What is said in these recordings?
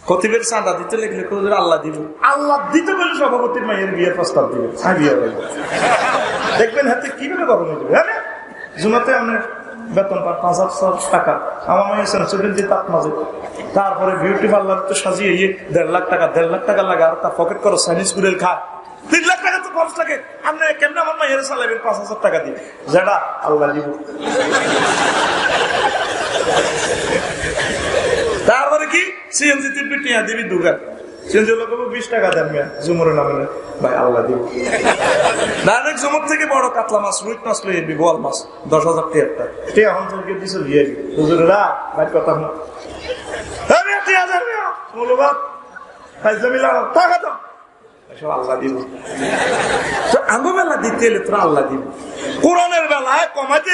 খতিবের চাঁদা দিতে লিখলে আল্লাহ দিব, আল্লাহ দিতে বলে সভাপতির মায়ের বিয়ের প্রস্তাব দিবে, দেখবেন হাতে কিভাবে কখনো দেবে। হ্যাঁ, জুমাতে আপনি বেতন পান 5,000 টাকা, আমার মায়ের সেন্সুরিন দিয়ে তাপ মাঝে, তারপরে বিউটি পার্লার তো সাজিয়ে 1.5 লাখ টাকা লাগে, আর তার পকেট করো চাইনিজ কুড়েল খায়, 3 লাখ টাকা তো খরচ লাগে। আপনি কেমন আমার মায়ের চালাবেন 5,000 টাকা দিয়ে, যেটা আল্লাহ দিব। তারপরে কি সিএনজি তিনটি টিয়া দিবি দুগান, সিএনজি লোক 20 টাকা দেন জুমুরের নামে, ভাই আল্লাহ দিব। ডাইরেক্ট জুমুর থেকে বড় কাতলা মাছ, রুই মাছ লই এবি, গোয়াল মাছ 10,000 টাকা টিয়া হন থেকে দিছে দিয়ে হুজুরেরা ভাই কথা হন, আরে টিয়া যাবে মূলবাদ ফাইজলামি লাগা টাকা দাও, এসব আল্লাহ দিব। তো আঙ্গো বেলা দিতে এলে তোরা আল্লাহ দিব। কোরআনের বেলায় কমাইতে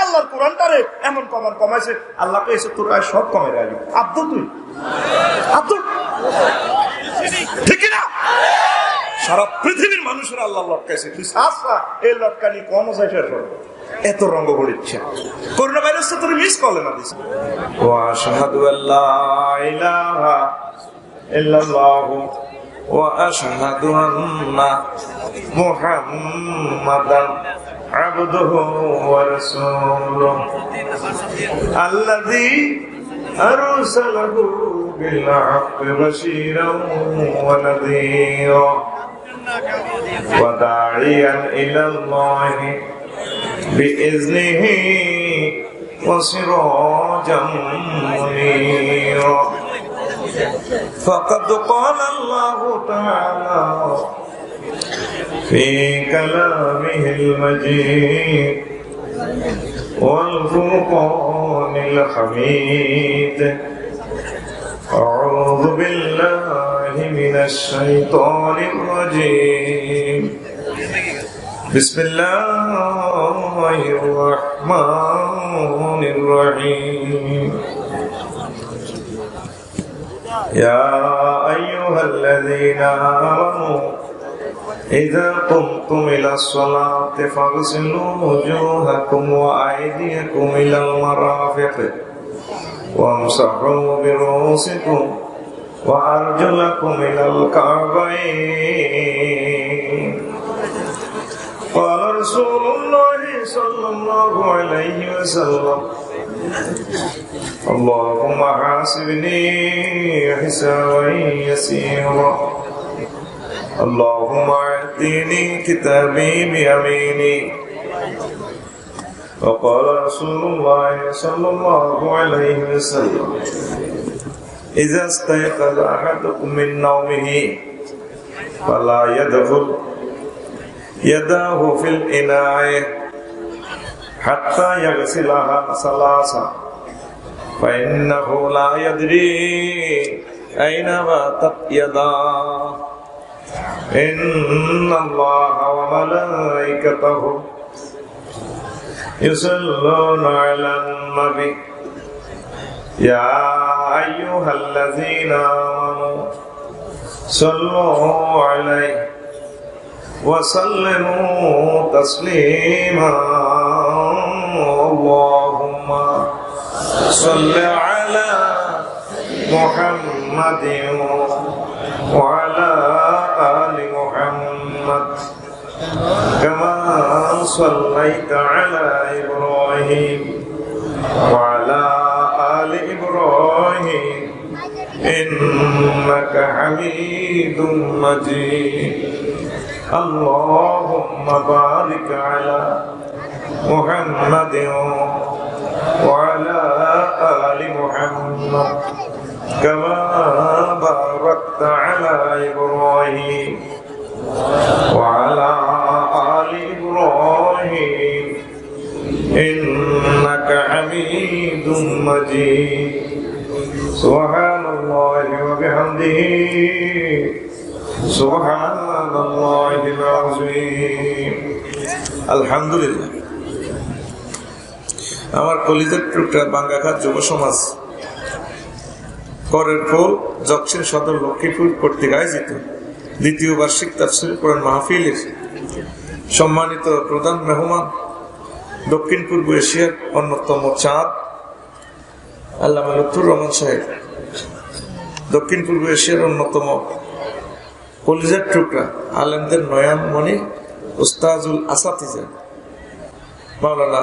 আল্লাহর কোরআনটারে এমন কমাইছে, আল্লাহ এসে তোর সব কমে রাখবি। আব্দুল তুই আব্দুল ঠিক না, সারা পৃথিবীর মানুষের আল্লাহ লটকাইছে, তুই সাসা এই লটকানি কম যায় এত রঙ গড়িচ্ছে। করোনা ভাইরাস তো তোর মিস করলে না দিস। ওয়া আশহাদু আল্লা ইলাহা ইল্লাল্লাহু ওয়া আশহাদু আন্না মুহাম্মাদান আবদুহু ওয়া রাসূলুহু আল্লাযী আরসালাহু বিল হাক্কি বাশীরান ওয়া নাযীরা ওয়া দাঈয়ান ইলাল্লাহি বিইজনিহি ওয়া সিরাজাম মুনীরা। فقد قال الله تعالى في كلامه المجيد والفرقان الحميد أعوذ بالله من الشيطان الرجيم بسم الله الرحمن الرحيم يا أيها الذين آمنوا إذا قمتم إلى الصلاة فاغسلوا وجوهكم وأيديكم إلى المرافق وامسحوا برؤوسكم وأرجلكم إلى الكعبين. قال رسول الله صلى الله عليه وسلم اللهم حاسبني حسابا يسيرا اللهم اعطني كتابي بيميني. وقال رسول الله صلى الله عليه وسلم إذا استيقظ أحدكم من نومه فلا يدخل يداه في الإناء حتى يغسلها ثلاثا فإنه لا يدري أين باتت يداه إن الله وملائكته يصلون على النبي يا أيها الذين آمنوا صلوا عليه وسلموا تسليما اللهم صل على محمد وعلى آل محمد كما صليت على إبراهيم وعلى آل إبراهيم إنك حميد مجيد. اللهم بارك على محمد وعلى آل محمد كما باركت على إبراهيم وعلى آل إبراهيم إنك حميد مجيد. سبحان الله وبحمده سبحان الله العظيم. الحمد لله. আমার কলিজার টুকরা বাঙ্গাঘাট যুব সমাজ করের ফুল জকসিন সদর লক্ষ্মীপুর কর্তৃক আয়োজিত দ্বিতীয় বার্ষিক তাফসীর কোরআন মাহফিলের সম্মানিত প্রধান মেহমান, দক্ষিণ পূর্ব এশিয়ার অন্যতম চাঁদ আল্লামা লুৎফুর রহমান সাহেব দক্ষিণ পূর্ব এশিয়ার অন্যতম কলিজার টুকরা আলেমদের নয়নমণি উস্তাজুল আসাতিজা মাওলানা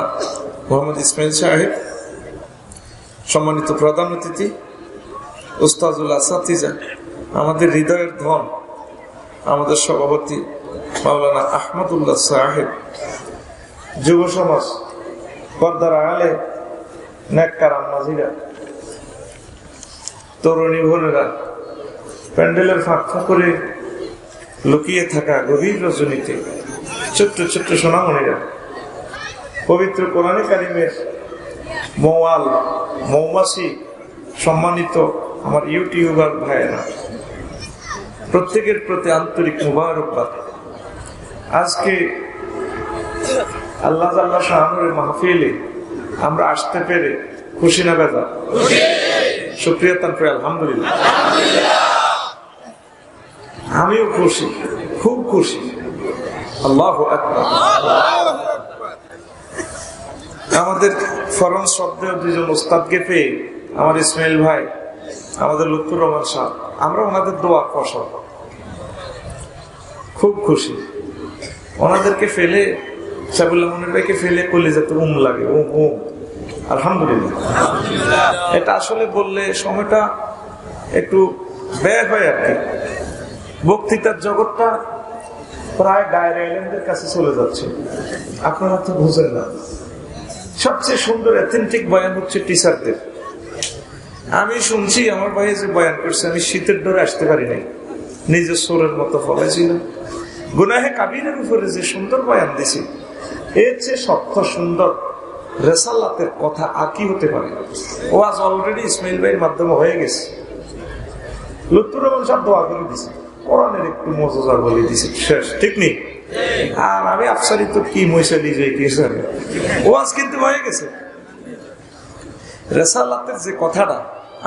মোহাম্মদ ইসমাইল সাহেব, সম্মানিত প্রধান অতিথি উস্তাজুল আসাতিজা, আমাদের হৃদয়ের ধন আমাদের সভাপতি মাওলানা আহমদুল্লাহ সাহেব, যুব সমাজ, পর্দার আড়ালে নেককার আম্মাজিরা, তরুণী বোনেরা, প্যান্ডেলের ফাঁক করে লুকিয়ে থাকা গভীর রজনীতে ছোট্ট ছোট্ট সোনামণিরা, পবিত্র কোরআনে কারিমের মওয়াল মৌমাছি, সম্মানিত আমার ইউটিউবার ভাইয়েরা, প্রত্যেকের প্রতি আন্তরিক মুবারকবাদ। আজকে আল্লাহ তাআলা শাহানুরের মাহফিলে আমরা আসতে পেরে খুশি না বেজার? শুকরিয়া তানফির আলহামদুলিল্লাহ। আমিও খুশি, খুব খুশি। আল্লাহু আকবার। আমাদের ফরন শব্দে দুজন ওস্তাদকে পেয়ে আমার ইসমাইল ভাই, আমাদের লুৎফুর রহমান সাহেব, আমরা ওনাদের দোয়া ফসল, খুব খুশি। ওনাদেরকে ফেলে, সাইফুল্লাহ মনির ভাইকে ফেলে কলিজাতে লাগে। আলহামদুলিল্লাহ। এটা আসলে বললে সময়টা একটু ব্যয় হয় আর কি। বক্তৃতার জগৎটা প্রায় ডায়রা এলেমদের কাছে চলে যাচ্ছে, আপনারা তো বুঝেন না। সবচেয়ে সুন্দর অথেন্টিক বয়ান হচ্ছে টিচারদের। আমি শুনছি আমার ভাই যে বয়ান করছে, আমি শীতের ডোরে আসতে পারি নাই, নিজের সোরের মতো ফলেছিল। গুনাহে কাবিরের উপরে যে সুন্দর বয়ান দিছি, এর চেয়ে সত্য সুন্দর রেসালাতের কথা আর কি হতে পারে? ও আজ অলরেডি ইসমাইল ভাইয়ের মাধ্যমে হয়ে গেছে। লুৎফুর রহমান সাহেব দোয়া করে দিছে, কোরআনের একটু মজা বলে দিছে, শেষ। ঠিক নেই? আর আমি আফসারি তো কি মৈশালি যে কি ও আজ কিন্তু হয়ে গেছে। রেসালাতের যে কথাটা,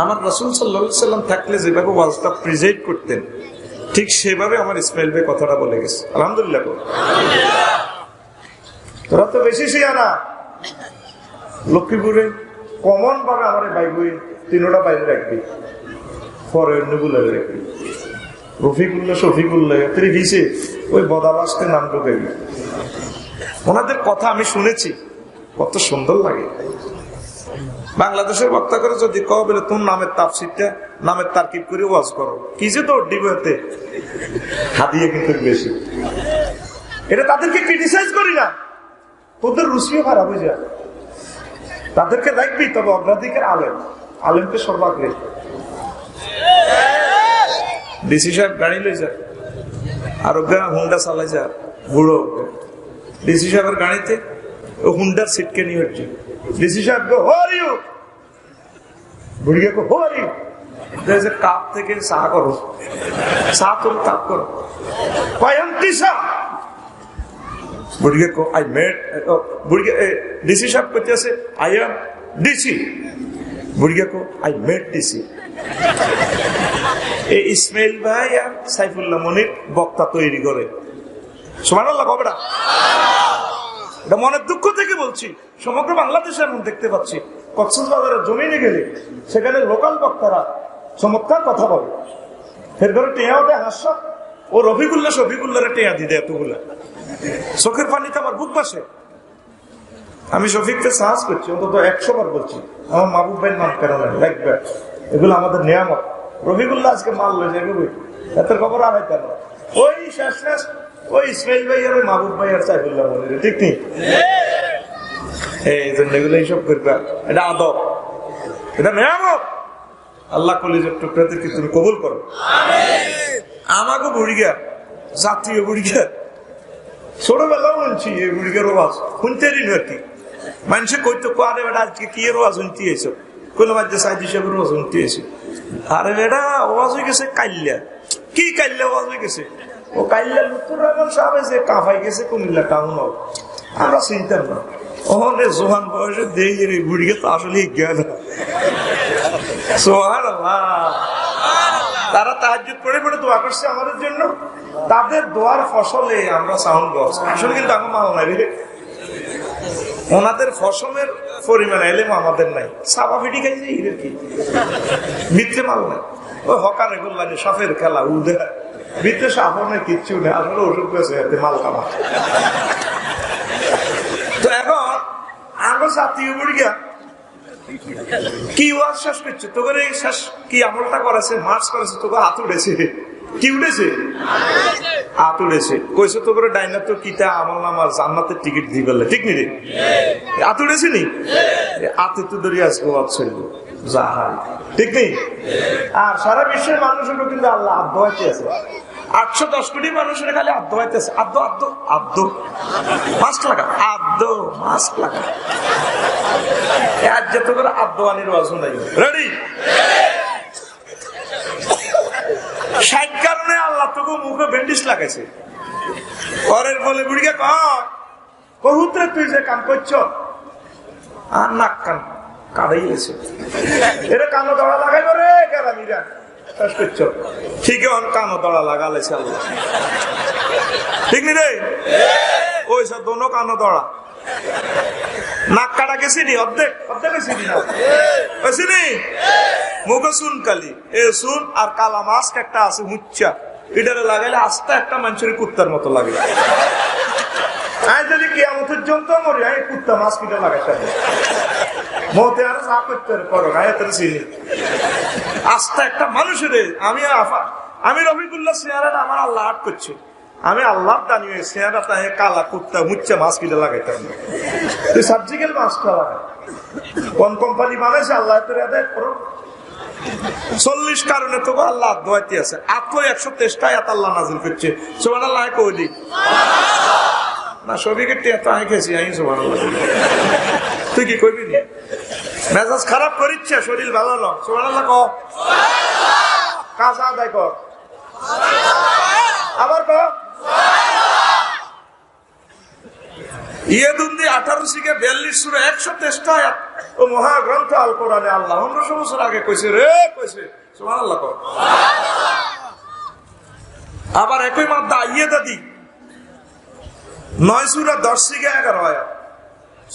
আমার রাসূল সাল্লাল্লাহু আলাইহি সাল্লাম থাকলে যেভাবে ওয়াজটা প্রেজেন্ট করতেন, ঠিক সেভাবে আমার ইসমাইল ভাই কথাটা বলে গেছে। আলহামদুলিল্লাহ। তোরা তো বেশি শিয়ানা। লক্ষ্মীপুরে কমন ভাবে আমার ভাই বই তিনোটা বাইরে রাখবি, পরে অন্যগুলো রাখবি। রফিকুল্লাহ শফিকুল্লাহ ভিসে ওই বদাবাসকে নাম ঢুকাবি। ওনাদের কথা আমি শুনেছি, কত সুন্দর লাগে। বাংলাদেশের বক্তা করে যদি কও বলে তোর নামের তাফসীরটা, নামের তারকিব করে ওয়াজ করো, কি যে তোর ডিবেতে হাদিয়ে কিন্তু বেশি। এটা তাদেরকে ক্রিটিসাইজ করি না, তোদের রুচিও খারাপ হয়ে যায়। তাদেরকে দেখবি, তবে অগ্রাধিকার আলেম, আলেমকে সর্বাগ্রে। ডিসি সাহেব গাড়ি লই যায় আর ওগা হুন্ডা চালাই যা, বুড়ো ডিসি সাহেবের গাড়িতে ও হুন্ডার সিটকে নিয়ে হচ্ছে। ডিসি সাহেব গো হো আর ইউ, বুড়িয়া গো হো আর ইউ, কাপ থেকে চা করো, চা তুমি তাপ করো, কয়ন্তি চা বুড়িয়া কো আই মেড, বুড়িয়া ডিসি সাহেব করতে আছে আই এম ডিসি, বুড়িয়া কো আই মেড ডিসি। এই ইসমাইল ভাই আর সাইফুল্লাহ মনির বক্তা তৈরি করে। সুবহানাল্লাহ কবে না? এটা মনের দুঃখ থেকে বলছি। সমগ্র বাংলাদেশে এমন দেখতে পাচ্ছি, কক্সবাজারের জমিনে গেলে সেখানে লোকাল বক্তারা চমৎকার কথা বলে, ফের ধরে টেয়াও দেয় হাস্য। ও রফিকুল্লাহ শফিকুল্লাহ টেয়া দিয়ে দেয় এতগুলা, চোখের পানিতে আমার বুক বাসে। আমি শফিককে সাহস করছি, অন্তত 100 বার বলছি, আমার মাহবুব ভাইয়ের নাম কেন লাগবে, এগুলো আমাদের নিয়ামত। রফিকুল্লাহ আজকে মাল লয়ে যাবে, এত খবর আর হয় কেন? ওই শেষ ওই ইসমাইল ভাই আর মাহবুব ভাই আর সাইফুল্লাহ মনির, ঠিক নেই? এই জন্য এগুলো এইসব করবে, এটা আদব, এটা নিয়ামত। আল্লাহ কলিজার টুকরাদেরকে তুমি কবুল করো। আমাকে বুড়িগা, জাতীয় বুড়িগা, ছোটবেলাও শুনছি এই বুড়িগার ওয়াজ, শুনতে আর কি। মানুষে কইতো আরে বেটা আজকে কি এর ওয়াজ শুনতে এসো, কইলাম আজ সাইদ হিসাবের ওয়াজ শুনতে এসে। আরে বেটা ওয়াজ হয়ে গেছে কাইল্লা, কি কাইল্লা ওয়াজ হয়ে গেছে? ও কাইল্লা লুৎফুর রহমান সাহেব যে কাফাই গেছে কুমিল্লা টাউন, আমরা চিনতাম না। ওখানে জোহান বয়সে দেখি রে বুড়িকে তো আসলে জ্ঞান। সুবহানাল্লাহ। তারা তাহাজ্জুদ পড়ে পড়ে দোয়া করছে আমাদের জন্য, তাদের দোয়ার ফসলে আমরা সাউন্ড বক্স। আসলে কিন্তু আমার মা নাই রে, ওনাদের পরিমাণ এলেম আমাদের নাই, সাবা ফিটি খাইছে হিরের কি মিথ্যে মাল নাই, ওই হকারে বললাম সাফের খেলা উদে ভিতরে সাফর নেই, কিচ্ছু নেই, আসলে ওষুধ পেয়েছে এতে মাল কামা। তো এখন আগে জাতীয় বুড়ি গিয়া কি ওয়াজ শেষ করছে, তোকে শেষ কি আমলটা করেছে, মার্চ করেছে, তোকে হাত উঠেছে, কি উঠেছে হাত উঠেছে, কইছে তো করে ডাইনার তো কিতা আমল নামার জান্নাতের টিকিট দিয়ে ফেললে, ঠিক নি রে হাত উঠেছে নি, হাতে তো ধরে আজকে ওয়াজ ছিল জাহান, ঠিক নেই। আর সারা বিশ্বের মানুষেরও কিন্তু আল্লাহ হাত ধোয়াইতে আছে, 810 কোটি মানুষের খালি হাত ধোয়াইতে আছে, আদ্য আদ্য আদ্য মাস্ক লাগা, আদ্য মাস্ক লাগা, যত করে আদ্যওয়ানির ওয়াজ নাই। রেডি? 60 কারণে আল্লাহ তোকে মুখে ব্যান্ডেজ লাগাইছে, পরের বলে বুড়িকে কহুত্রে তুই যে কাম করছ আর নাক কান কাটাই গেছে, এটা কানো দড়া লাগাইব রে গ্রামীরা শেষ করছ, ঠিক কানো দড়া লাগালেছে আল্লাহ, ঠিক নি রে, ওই সব দোনো কানো দড়া, নাক কাটা গেছি নি, অর্ধেক অর্ধেক গেছি নি, না মুখে শুন কালি এ শুন, আর কালা মাস্ক একটা আছে মুচ্চা, এটারে লাগাইলে আস্তে একটা মানুষের কুত্তার মতো লাগে, আমি যদি কিয়ামতের জন্য মরি আমি কুত্তা মাস্ক এটা লাগাইতে মতে আর চা করতে করো গায়ের চিনি আস্তে একটা মানুষের, আমি রফিকুল্লাহ চেহারাটা আমার আল্লাহ আট করছে, আমি আল্লাহ দানি চেহারা তাই কালা কুত্তা মুচ্চা মাস্ক এটা লাগাইতাম, তুই সার্জিক্যাল মাস্কটা লাগাই, কোন কোম্পানি বানাইছে আল্লাহ তোর আদায় করো। 40 কারণে তো আল্লাহ দোয়াইতে আছে, আত্ম 123টাই আল্লাহ নাজিল করছে, সুবহানাল্লাহ কইলি না, সবিকে তো আমি খেয়েছি, আমি সুবহানাল্লাহ, তুই কি কইবি নি, মেজাজ খারাপ করিচ্ছে, শরীর ভালো না, সুবহানাল্লাহ ক, কাজ আদায় কর, আবার ক, ইয়েদুন্দি 18 থেকে 42 সূরা 123টা আয়াত ও মহাগ্রন্থ আল কোরআনে আল্লাহ 1500 বছর আগে কইছে রে, কইছে সুবহানাল্লাহ ক। আবার একই মাদ্দা ইয়েদা দি 9 সূরা 10 থেকে 11 আয়াত,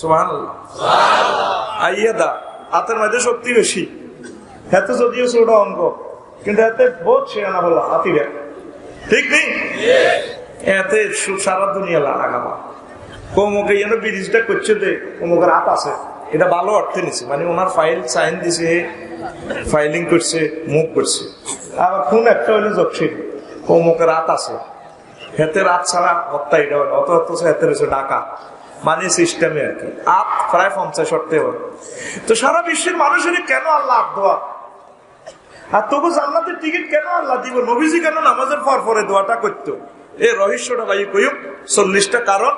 সুবহানাল্লাহ সুবহানাল্লাহ। আইয়াদা হাতের মধ্যে শক্তি বেশি, এত যদিও ছোট অঙ্ক কিন্তু এতে বহুত শেয়ানা হলো হাতিরা, ঠিক নেই, এতে সারা দুনিয়া লাগাবা, কমকে যেন ব্রিজটা করছে দে কমকের হাত আছে, এটা ভালো অর্থে নিছে, মানে ওনার ফাইল সাইন দিছে, ফাইলিং করছে, মুভ করছে, আবার কোন একটা হইলে জকশিল কমকের হাত আছে, হেতে রাত ছাড়া হত্যা, এটা অত অত হেতে রয়েছে ডাকা, মানে সিস্টেমে আর কি, আপ প্রায় 50 শর্তে হয়। তো সারা বিশ্বের মানুষের কেন আল্লাহ আপ দোয়া, আর তবু জান্নাতের টিকিট কেন আল্লাহ দিব, নবীজি কেন নামাজের পর পরে দোয়াটা করতো, এই রহস্যটা ভাই কইুক, 40টা কারণ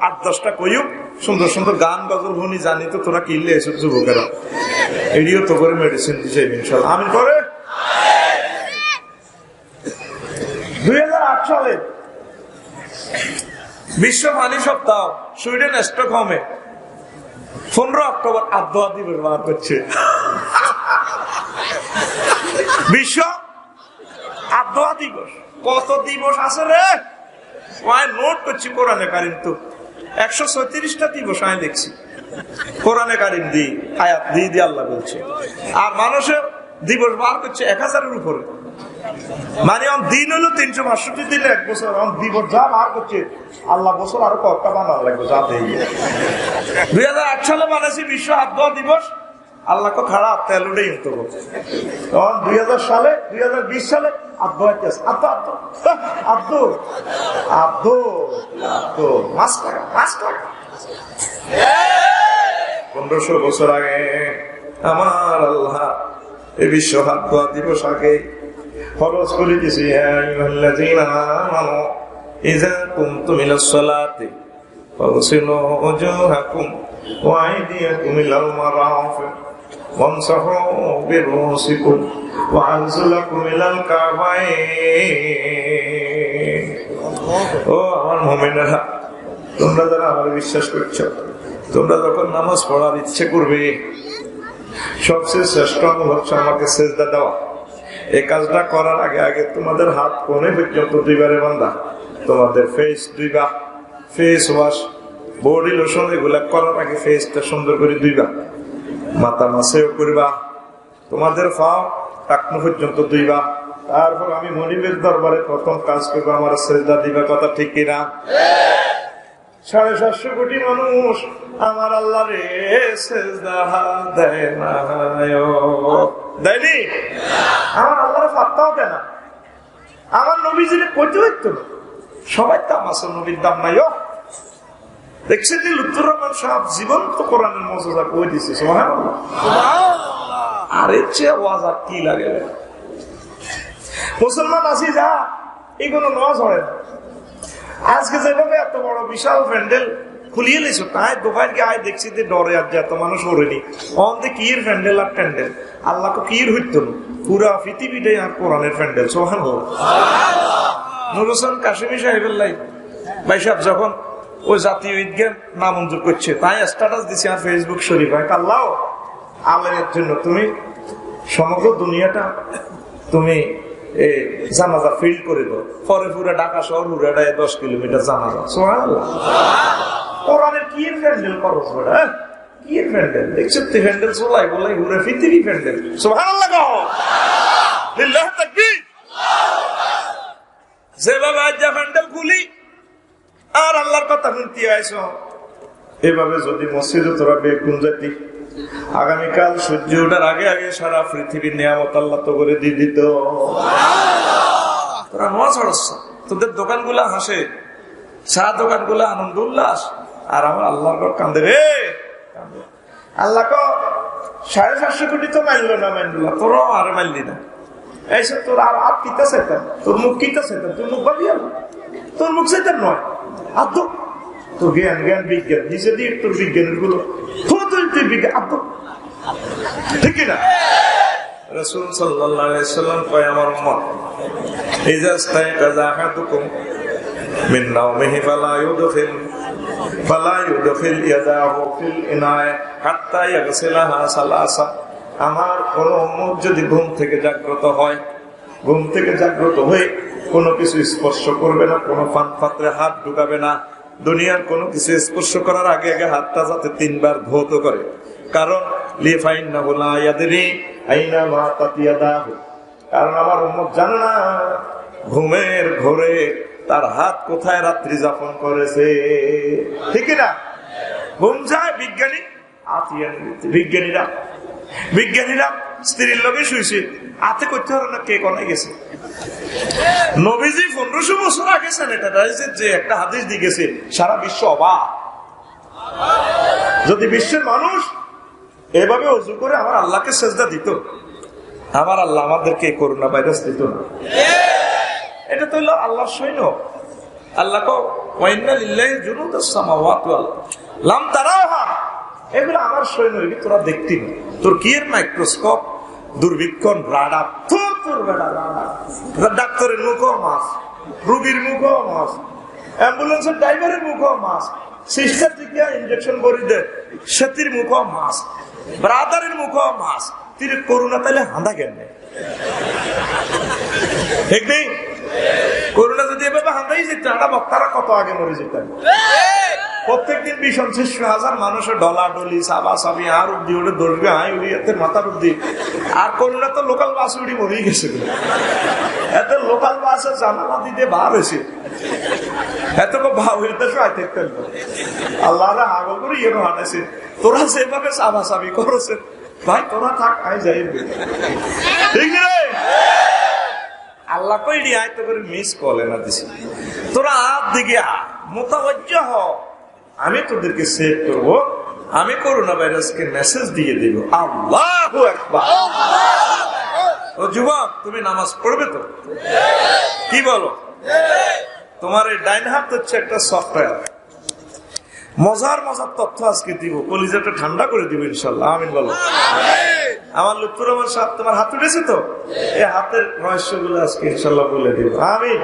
8-10টা কইুক, সুন্দর সুন্দর গান গজল শুনি, জানি তো তোরা কিনলে এসব যুবকেরা, এডিও তো করে মেডিসিন দিছে ইনশাআল্লাহ, আমি করে 2008 সালে বিশ্ব পানি সপ্তাহ সুইডেন স্টকহোমে 15 অক্টোবর আবহাওয়া দিবস বার করছে, বিশ্ব আবহাওয়া দিবস। কত দিবস আছে রে, নোট করছি কোরআনে কারিম, তো 136টা দিবস আমি দেখছি কোরআনে কারিম দি আয়াত দিয়ে আল্লাহ বলছে, আর মানুষের দিবস বার করছে 1000-এর উপরে, মানে দিন হলো 362 দিন, 1 বছর দিবস যা বার করছে আল্লাহ বছর আরো কয়েকটা বানানো লাগবে, যা দেই 2008 সালে বানাইছি বিশ্ব আবহাওয়া দিবস, আল্লাহ কো খাড়া তেল উঠেই হতো, তখন 2020 সালে আবহাওয়া আব্দু আব্দু আব্দু আব্দু মাস্ক লাগা, মাস্ক লাগা। 1500 বছর আগে আমার আল্লাহ এই বিশ্ব আবহাওয়া দিবস আগে ফরজ করে দিয়েছে, আইয়ুহাল্লাযীনা আমানু ইযা কুমতুম ইলাস সালাতি ফাগসিলু ওয়াজহাকুম ওয়া আইদিয়াকুম ইলাল মারাফিক ওয়ামসাহু বিরুসিকুম ওয়া আরজুলাকুম ইলাল কাবাইন। ও আমার মুমিনেরা, তোমরা যারা আমার বিশ্বাস করছো, তোমরা যখন নামাজ পড়ার ইচ্ছে করবে, সবচেয়ে শ্রেষ্ঠ আমল হচ্ছে আমাকে সেজদা দেওয়া। এই কাজটা করার আগে আগে তোমাদের হাত কোণে পর্যন্ত 2 বারে বান্ধা, তোমাদের ফেস 2 বার ফেস ওয়াশ বডি লোশন এগুলা করার আগে ফেসটা সুন্দর করে ধুইবা, মাথা মাসেও করবা, তোমাদের পাও টাকনু পর্যন্ত ধুইবা। তারপর আমি মনিবের দরবারে প্রথম কাজ করবো, আমার শ্রদ্ধা দিবা। কথা ঠিক কিনা? 750 কোটি মানুষ আমার আল্লাহ রে সেজদা দেয় না, দেয়নি? আমার আল্লাহর পাত্তাও দেয় না। আমার নবীজিরে কইতে হইতো না, সবাই তো আমার নবীর দাম নাই। দেখছেন যে লুৎফুর রহমান সাহেব জীবন্ত কোরআনের মর্যাদা কই দিছে, সুবহানাল্লাহ। আর এর চেয়ে ওয়াজ আর কি লাগে? মুসলমান আছি যা, এগুলো নামাজ হয় না। আজকে যেভাবে এত বড় বিশাল প্যান্ডেল খুলিয়ে নিছো, তাই দোকান গিয়ে আয় দেখছি যে ডরে আর এত মানুষ ওরেনি অন্ধে কির প্যান্ডেল আর প্যান্ডেল। আল্লাহকে কির হইতো না, পুরা পৃথিবীটাই আর কোরআনের প্যান্ডেল, সুবহানাল্লাহ। নূর হোসেন কাশিমি সাহেবের লাই ভাই সাহেব যখন ওই জাতীয় ঈদগাহ নামঞ্জুর করছে, তাই স্ট্যাটাস দিছে আর ফেসবুক শরীফ, আল্লাহ আলেমের জন্য তুমি সমগ্র দুনিয়াটা তুমি জানাজা ফিল্ড করে দাও। পরে পুরা ঢাকা শহর হুড়াটায় 10 কিলোমিটার জানাজা, সুবহানাল্লাহ। কোরআনের কি প্যান্ডেল করো, কি প্যান্ডেল দেখছো? প্যান্ডেল চলাই বলাই হুড়ে পৃথিবী প্যান্ডেল, সুবহানাল্লাহ। লিল্লাহি তাকবীর। যেভাবে আজ প্যান্ডেল খুলি আর আল্লাহর কথা শুনতে আইছো, এভাবে যদি মসজিদে তোরা বেগুন যেতি, আগামীকাল সূর্য ওঠার আগে আগে সারা পৃথিবীর নিয়ামত আল্লাহ তো করে দিয়ে দিত। তোরা নোয়া ছড়াচ্ছ, তোদের দোকানগুলা হাসে, চা দোকানগুলা আনন্দ উল্লাস, আর আমার আল্লাহর ঘর কান্দে রে। আল্লাহ 750 কোটি তো মানলো না, মানলো তোরাও আর মানলি না। এইসব তোর আর হাত কিতা চাইতাম, তোর মুখ কিতা চাইতাম, তোর মুখ ভাবি তোর মুখ চাইতাম নয়, আব্দ তোর জ্ঞান জ্ঞান বিজ্ঞান নিজে দিয়ে তোর বিজ্ঞানের গুলো তুই বিজ্ঞান আব্দ, ঠিক না? রাসূল সাল্লাল্লাহু আলাইহি ওয়াসাল্লাম কয়, আমার উম্মত ইজা ইস্তায়কাযা আহাদুকুম মিন নাওমিহি ফালা ইউদখিল ইয়াদাহু ফিল ইনায় হাত্তা ইয়াগসিলাহা সালাসা। আমার কোন উম্মত যদি ঘুম থেকে জাগ্রত হয়, ঘুম থেকে জাগ্রত হয়ে কোনো কিছু স্পর্শ করবে না, কোনো পান পাত্রে হাত ঢুকাবে না, দুনিয়ার কোনো কিছু স্পর্শ করার আগে আগে হাতটা যাতে 3 বার ধৌত করে। কারণ কারণ আমার উম্মত জানে না ঘুমের ঘোরে তার হাত কোথায় রাত্রি যাপন করেছে, ঠিক না? ঘুম যায় বিজ্ঞানীরা স্ত্রীর লগে শুয়েছে, হাতে করতে পারে না কে কোনায় গেছে। নবীজি 1500 বছর আগে স্যানিটাইজার যে একটা হাদিস দিয়ে গেছে, সারা বিশ্ব অবাক। যদি বিশ্বের মানুষ এভাবে ওযু করে আমার আল্লাহকে সেজদা দিত, আমার আল্লাহ আমাদেরকে করোনা ভাইরাস দিত না। এটা তো হলো আল্লাহর সৈন্য। আল্লাহ ওয়াইন্না লিল্লাহি জুনুদাস সামাওয়াতি ওয়াল লাম তারাহা, এগুলো আমার সৈন্য, তোরা দেখতি না। তোর কি এর মাইক্রোস্কোপ, দুর্বীক্ষণ, রাডার, তোর ডাক্তারের মুখও মাছ, রোগীর মুখও মাছ, অ্যাম্বুলেন্সের ড্রাইভারের মুখও মাছ, সিস্টার থেকে ইঞ্জেকশন করে দেয় সেতির মুখও মাছ, ব্রাদারের মুখও মাছ। তিনি করোনা তাইলে হাঁদা কেন? ঠিক নেই? করোনা যদি এভাবে হাঁদাই যেত, আমরা বক্তারা কত আগে মরে যেতাম। প্রত্যেকদিন 20-30 মানুষের ডলা ডলি সাবা সাবি আর উদ্দি ওটা দৌড়বে, আই উড়ি এতে মাথার উদ্দি। আর করোনা তো লোকাল বাস উড়ি মরেই গেছে, এত লোকাল বাসে জানালা দিতে বার হয়েছে, এত ভাব হইতে থাকতেন। আল্লাহ আগল করে ইয়ে হাঁটাইছে, তোরা সেভাবে সাবা সাবি করছে, ভাই তোরা থাক, আই যাই, ঠিক রে? আল্লাহ কইডি আয় তো করে মিস কলে না দিছি, তোরা হাত দিকে মোতাবজ্জ হ, আমি তোদেরকে সেভ করব, আমি করোনা ভাইরাসকে মেসেজ দিয়ে দিব। আল্লাহু আকবার। ও যুবক, তুমি নামাজ পড়বে তো? কি বলো? তোমার এই ডাইন হাত হচ্ছে একটা সফটওয়্যার, মজার মজার তথ্য আজকে দিব, কলিজাটা ঠান্ডা করে দিব ইনশাল্লাহ, আমিন বলো। আমার লুৎফুর রহমান সাহেব তোমার হাত উঠেছে তো, এই হাতের রহস্যগুলো আজকে ইনশাল্লাহ বলে দিব, আমিন।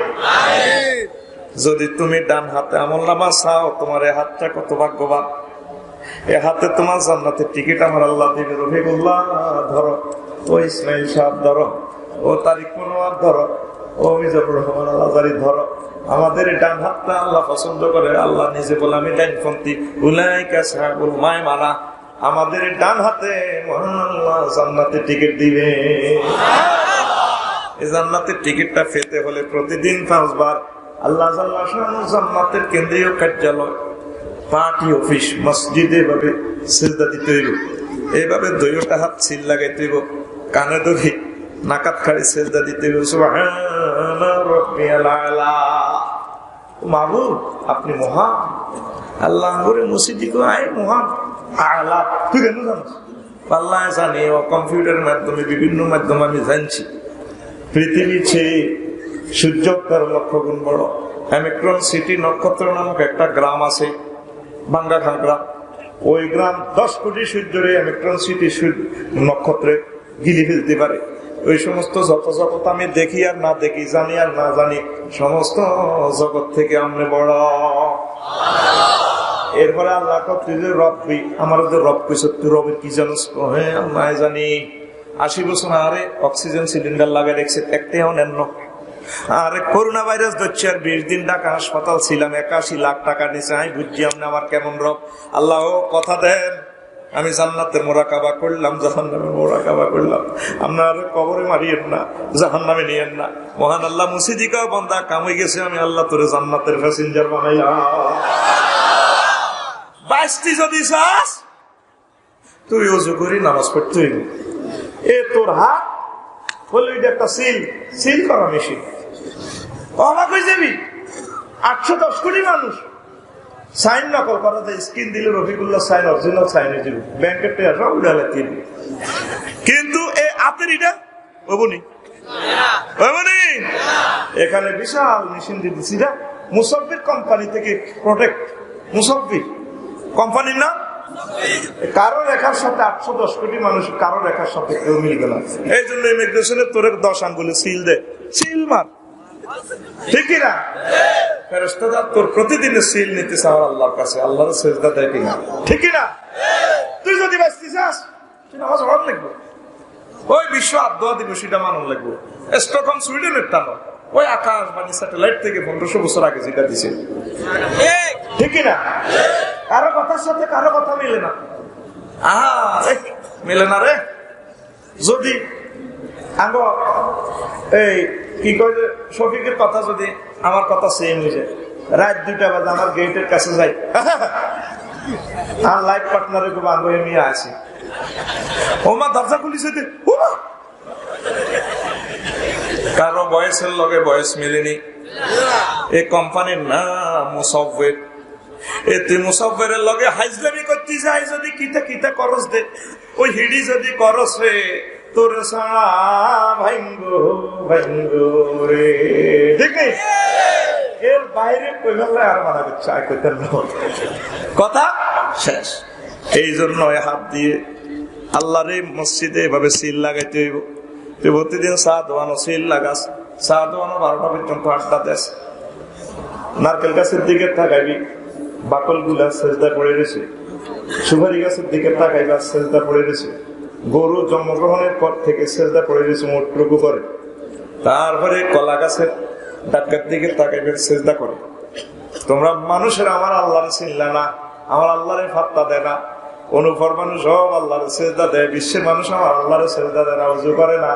যদি তুমি ডান হাতে আমলনামা চাও, তোমার এই হাতটা কত ভাগ্যবান। এই হাতে তোমার জান্নাতের টিকিট আমার আল্লাহ দিবে। রফিকুল্লাহ ধরো, ও ইসমাইল সাহেব ধরো, ও তারিক মনোয়ার ধরো, ও মিজানুর রহমান আল আজারি ধরো, আমাদের ডান হাতটা আল্লাহ পছন্দ করে। আল্লাহ নিজে বলে আমি ডানপন্থী, উলাইকা আসহাবুল মায়মানা। আমাদের ডান হাতে মহান আল্লাহ জান্নাতের টিকিট দিবে। এই জান্নাতের টিকিটটা পেতে হলে প্রতিদিন 5 বার আল্লাহ জান্নাতের কেন্দ্রীয় কার্যালয়, পার্টি অফিস, মসজিদে এভাবে সিজদা দিতে হইব। এইভাবে 2টা হাত সিল লাগাইতে হইব, কানে ধরে নাকাত খাড়ি সিজদা দিতে হইব। সুবহানা রাব্বিয়াল আলা। মাবুদ আপনি মহান। আল্লাহ করে মসজিদে কো আয় মহান আলা। তুই কেন জানিস? আল্লাহ জানি। ও কম্পিউটারের মাধ্যমে বিভিন্ন মাধ্যমে আমি জানছি পৃথিবীর চেয়ে সূর্য 13 লক্ষ গুণ বড়। অ্যামিক্রন সিটি নক্ষত্র নামক একটা গ্রাম আছে, বাঙ্গাখান গ্রাম। ওই গ্রাম 10 কোটি সূর্যরে অ্যামিক্রন সিটি নক্ষত্রে গিলি ফেলতে পারে। ওই সমস্ত যত জগৎ আমি দেখি আর না দেখি, জানি আর না জানি, সমস্ত জগৎ থেকে আমি বড়। এরপরে আল্লাহ তুই যে রব্বি, আমার যে রব কইছ, তুই রবের কি জানিস? হ্যাঁ না জানি। 80 বছর আরে অক্সিজেন সিলিন্ডার লাগাই রেখেছে, একটাও নেন। আরে করোনা ভাইরাস ধরছে, আর 20 দিন ঢাকা হাসপাতাল ছিলাম, 81 লাখ টাকা নিচে। আমি বুঝছি আপনি আমার কেমন রব। আল্লাহ কথা দেন, আমি জান্নাতের মোরাকাবা করলাম, জাহান্নামের মোরাকাবা করলাম। আপনার কবরে মারিয়েন না, জাহান্নামে নিয়েন না। মহান আল্লাহ মুসিদিকা বান্দা কাম হয়ে গেছে, আমি আল্লাহ তোরে জান্নাতের প্যাসেঞ্জার বানাইলাম। 22টি যদি চাস তুই ওযু করি নামাজ পড়তে হইব। এ তোর হাত বলে একটা সিল করা মেশিন। অবাক হয়ে যাবি, 810 কোটি মানুষ সাইন নকল করা যায়। স্ক্রিন দিলে রফিকুল্লাহ সাইন, অরিজিনাল সাইন হয়ে যাবে, ব্যাংকের টাকা সব উড়ালে কিনবে। কিন্তু এই হাতের এটা ওবনি এখানে বিশাল মেশিন দিয়ে দিচ্ছি। মুসাফির কোম্পানি থেকে প্রোটেক্ট, মুসাফির কোম্পানির নাম। কারো রেখার সাথে 810 কোটি মানুষ, কারো রেখার সাথে কেউ মিলবে না। এই জন্য ইমিগ্রেশনে তোর 10 আঙ্গুলে সিল দে, সিল মার, ঠিক না? ফেরেশতারা তোর প্রতিদিনের সিল নিতে চাওয়ার আল্লাহর কাছে, আল্লাহর সেজদা দেয় কিনা, ঠিক না? তুই যদি বাঁচতে চাস তুই নামাজ পড়া লাগবে। ওই বিশ্ব আবহাওয়া দিবসটা মানন লাগবে। স্টকহোম সুইডেনের টা নয়, ওই আকাশবাণী স্যাটেলাইট থেকে 1500 বছর আগে যেটা দিছে, ঠিক না? কারো কথার সাথে কারো কথা মিলে না। মিলে না রে। যদি এই কি কয় যে শফিকের কথা যদি আমার কথা সেম হয়ে যায়, রাত 2টা বাজে আমার গেটের কাছে যাই, আর লাইফ পার্টনারে খুব আঙ্গ নিয়ে আসি, ওমা দরজা খুলিছে, কারো বয়সের লগে বয়স মিলেনি। এই কোম্পানির নাম মুসাফির। এতে মুসাফিরের লগে হাইজলামি করতে যায়, যদি কিতা কিতা করস দে, ওই হিড়ি যদি করস রে তোর সারা ভাঙ্গো ভাঙ্গো রে, ঠিক নেই? এর বাইরে কইলে আর মানা করছে, আর কইতেন না, কথা শেষ। এই জন্য হাত দিয়ে আল্লাহরে মসজিদে এভাবে সিল লাগাইতে হইব। তুই প্রতিদিন চা দোয়ানো সিল লাগাস, চা দোয়ানো 12টা পর্যন্ত আড্ডা দেশ। নারকেল গাছের দিকে তাকাইবি, বাকল গুলা সেজদা পড়ে রয়েছে। সুপারি গাছের দিকে তাকাইবা, সেজদা পড়ে রয়েছে। গরু জন্মগ্রহণের পর থেকে সেজদা পড়ে রয়েছে, মোটরুকু করে। তারপরে কলা গাছের ডাক্কার দিকে তাকাইবে, সেজদা করে। তোমরা মানুষের আমার আল্লাহরে চিনলা না, আমার আল্লাহরে ফাত্তা দেয় না। অনুফরমানু সব আল্লাহরে সেজদা দেয়, বিশ্বের মানুষ আমার আল্লাহরে সেজদা দেয় না, উজু করে না।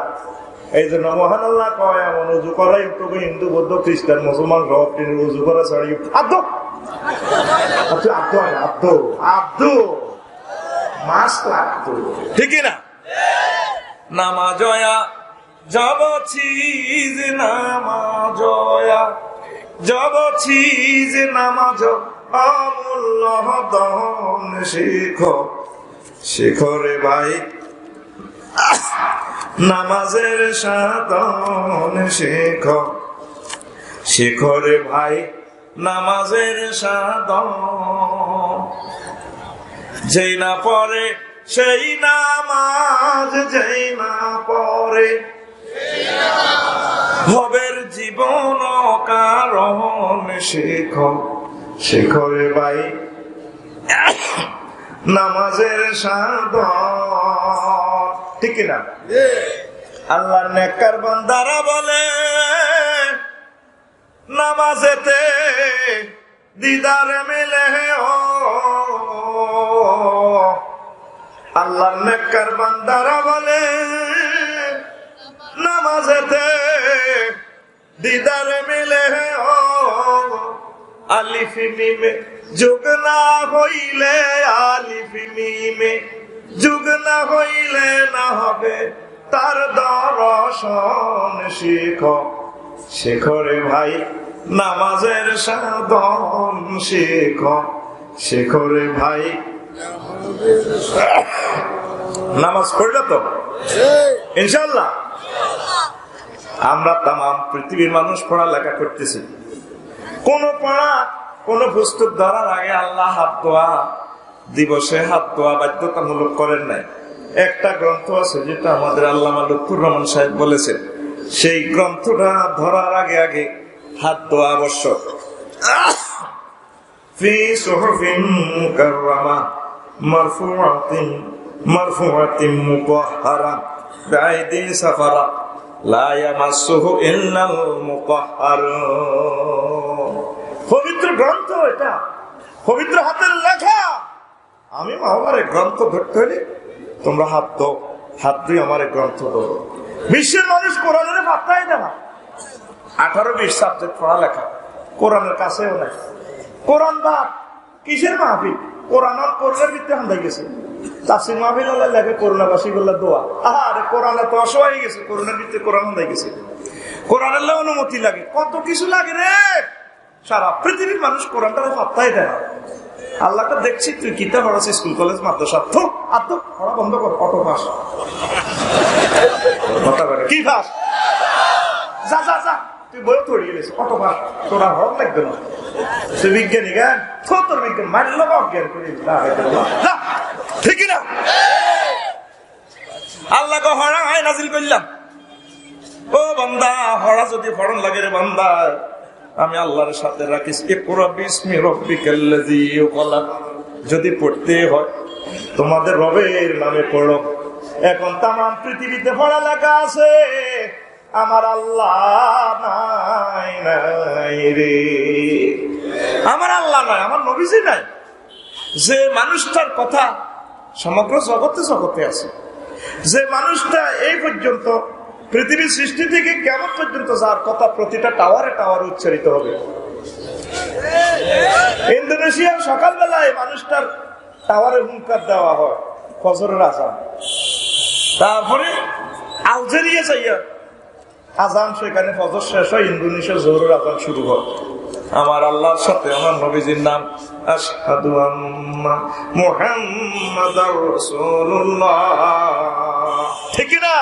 এই জন্য মহান আল্লাহ কয় এমন উজু করাই তবু হিন্দু, বৌদ্ধ, খ্রিস্টান, মুসলমান সব উজু করা ছাড়ি আব্দু মাস লাগতো, ঠিক না? নামাজয়া যাবছিজ নামাজয়া যাবছিজ নামাজ আমূল্য দহন শিখরে ভাই নামাজের সাধন শিখরে ভাই নামাজের সাধন। যেই না পড়ে সেই নামাজ, যেই না পড়ে ভবের জীবন কারণ শিখরে ভাই নামাজের সাধন, ঠিক না? আল্লাহর নেককার বান্দারা বলে নামাজেতে দিদার মিলে ও আল্লাহর নেককার বান্দারা বলে নামাজেতে দিদার মিলে ও আলিফ মিমে যুগ না হইলে আলিফ মিমে যুগ না হইলে না হবে তার দর্শন শেখরে ভাই নামাজের সাধন শেখরে ভাই নামাজ পড়লে তো ইনশাআল্লাহ আমরা তাম পৃথিবীর মানুষ পড়ালেখা করতেছি। কোন পুস্তক ধরার আগে আল্লাহ হাত ধোয়া দিবসে হাত ধোয়া বাধ্যতামূলক করেন নাই। একটা গ্রন্থ আছে যেটা আমাদের আল্লামা লুৎফুর রহমান সাহেব বলেছেন, সেই গ্রন্থটা ধরার আগে আগে হাত ধোয়া আবশ্যক। ফি সুহুফিন মুকাররামা মারফুআতিন মুতাহহারা বিআইদি সাফারা লা ইয়ামাসসুহু ইল্লাল মুতাহহারুন। পবিত্র গ্রন্থ, এটা পবিত্র হাতের লেখা। আমি আমার গ্রন্থ ধরতে হলে তোমরা হাত দিয়ে আমার গ্রন্থ ধরো। বিশ্বের মানুষ কোরআনের পাত্তাই দেয় না। 18-20 সাবজেক্ট পড়ালেখা, কোরআনের কাছেও নাই। কোরআন বাদ কিসের মাহফিল? কোরআন আর কোরআনের ভিত্তি হান্দাই গেছে। তাফসীর মাহফিল হলে লেখে করোনাবাসী বললে দোয়া। আরে কোরআনে তো অসহায় গেছে, কোরআনের ভিত্তি কোরআন হান্দাই গেছে। কোরআনের অনুমতি লাগে, কত কিছু লাগে রে। সারা পৃথিবীর মানুষ কোরআনটারে পাত্তাই দেয় না। আল্লাহটা দেখছি তুই কিতা পড়াচ্ছি স্কুল কলেজ মাদ্রাসা, পড়া বন্ধ কর। অটো পাস কি পাস? যা যা যা, তুই বই তৈরি গেছিস, অটো পাস। তোরা হক লাগবে না, তুই বিজ্ঞানী জ্ঞান তোর বিজ্ঞান মারল অজ্ঞান করি। ঠিক না? আল্লাহকে হরা হয় নাজিল করলাম। ও বান্দা, হরা যদি ফড়ন লাগে রে বান্দা, আমি আল্লাহর সাথে রাখিস। যদি পড়তে হয় তোমাদের রবের নামে পড়ো। এখন তাম পৃথিবীতে পড়া লেখা আছে, আমার আল্লাহ নাই রে, আমার আল্লাহ নাই, আমার নবীজি নাই। যে মানুষটার কথা সমগ্র জগতে আছে, যে মানুষটা এই পর্যন্ত পৃথিবীর সৃষ্টি থেকে কেমন পর্যন্ত যার কথা প্রতিটা টাওয়ারে উচ্চারিত হবে। ইন্দোনেশিয়ার সকালবেলায় মানুষটার টাওয়ারে হুঙ্কার দেওয়া হয় ফজরের আজান। তারপরে আলজেরিয়া যাইয়া আজান, সেখানে ফজর শেষ হয়, ইন্দোনেশিয়া জোহরের আজান শুরু হয়। আমার আল্লাহর সাথে আমার নবীজির নাম আশহাদু আন্না মুহাম্মাদার রাসূলুল্লাহ, ঠিক না?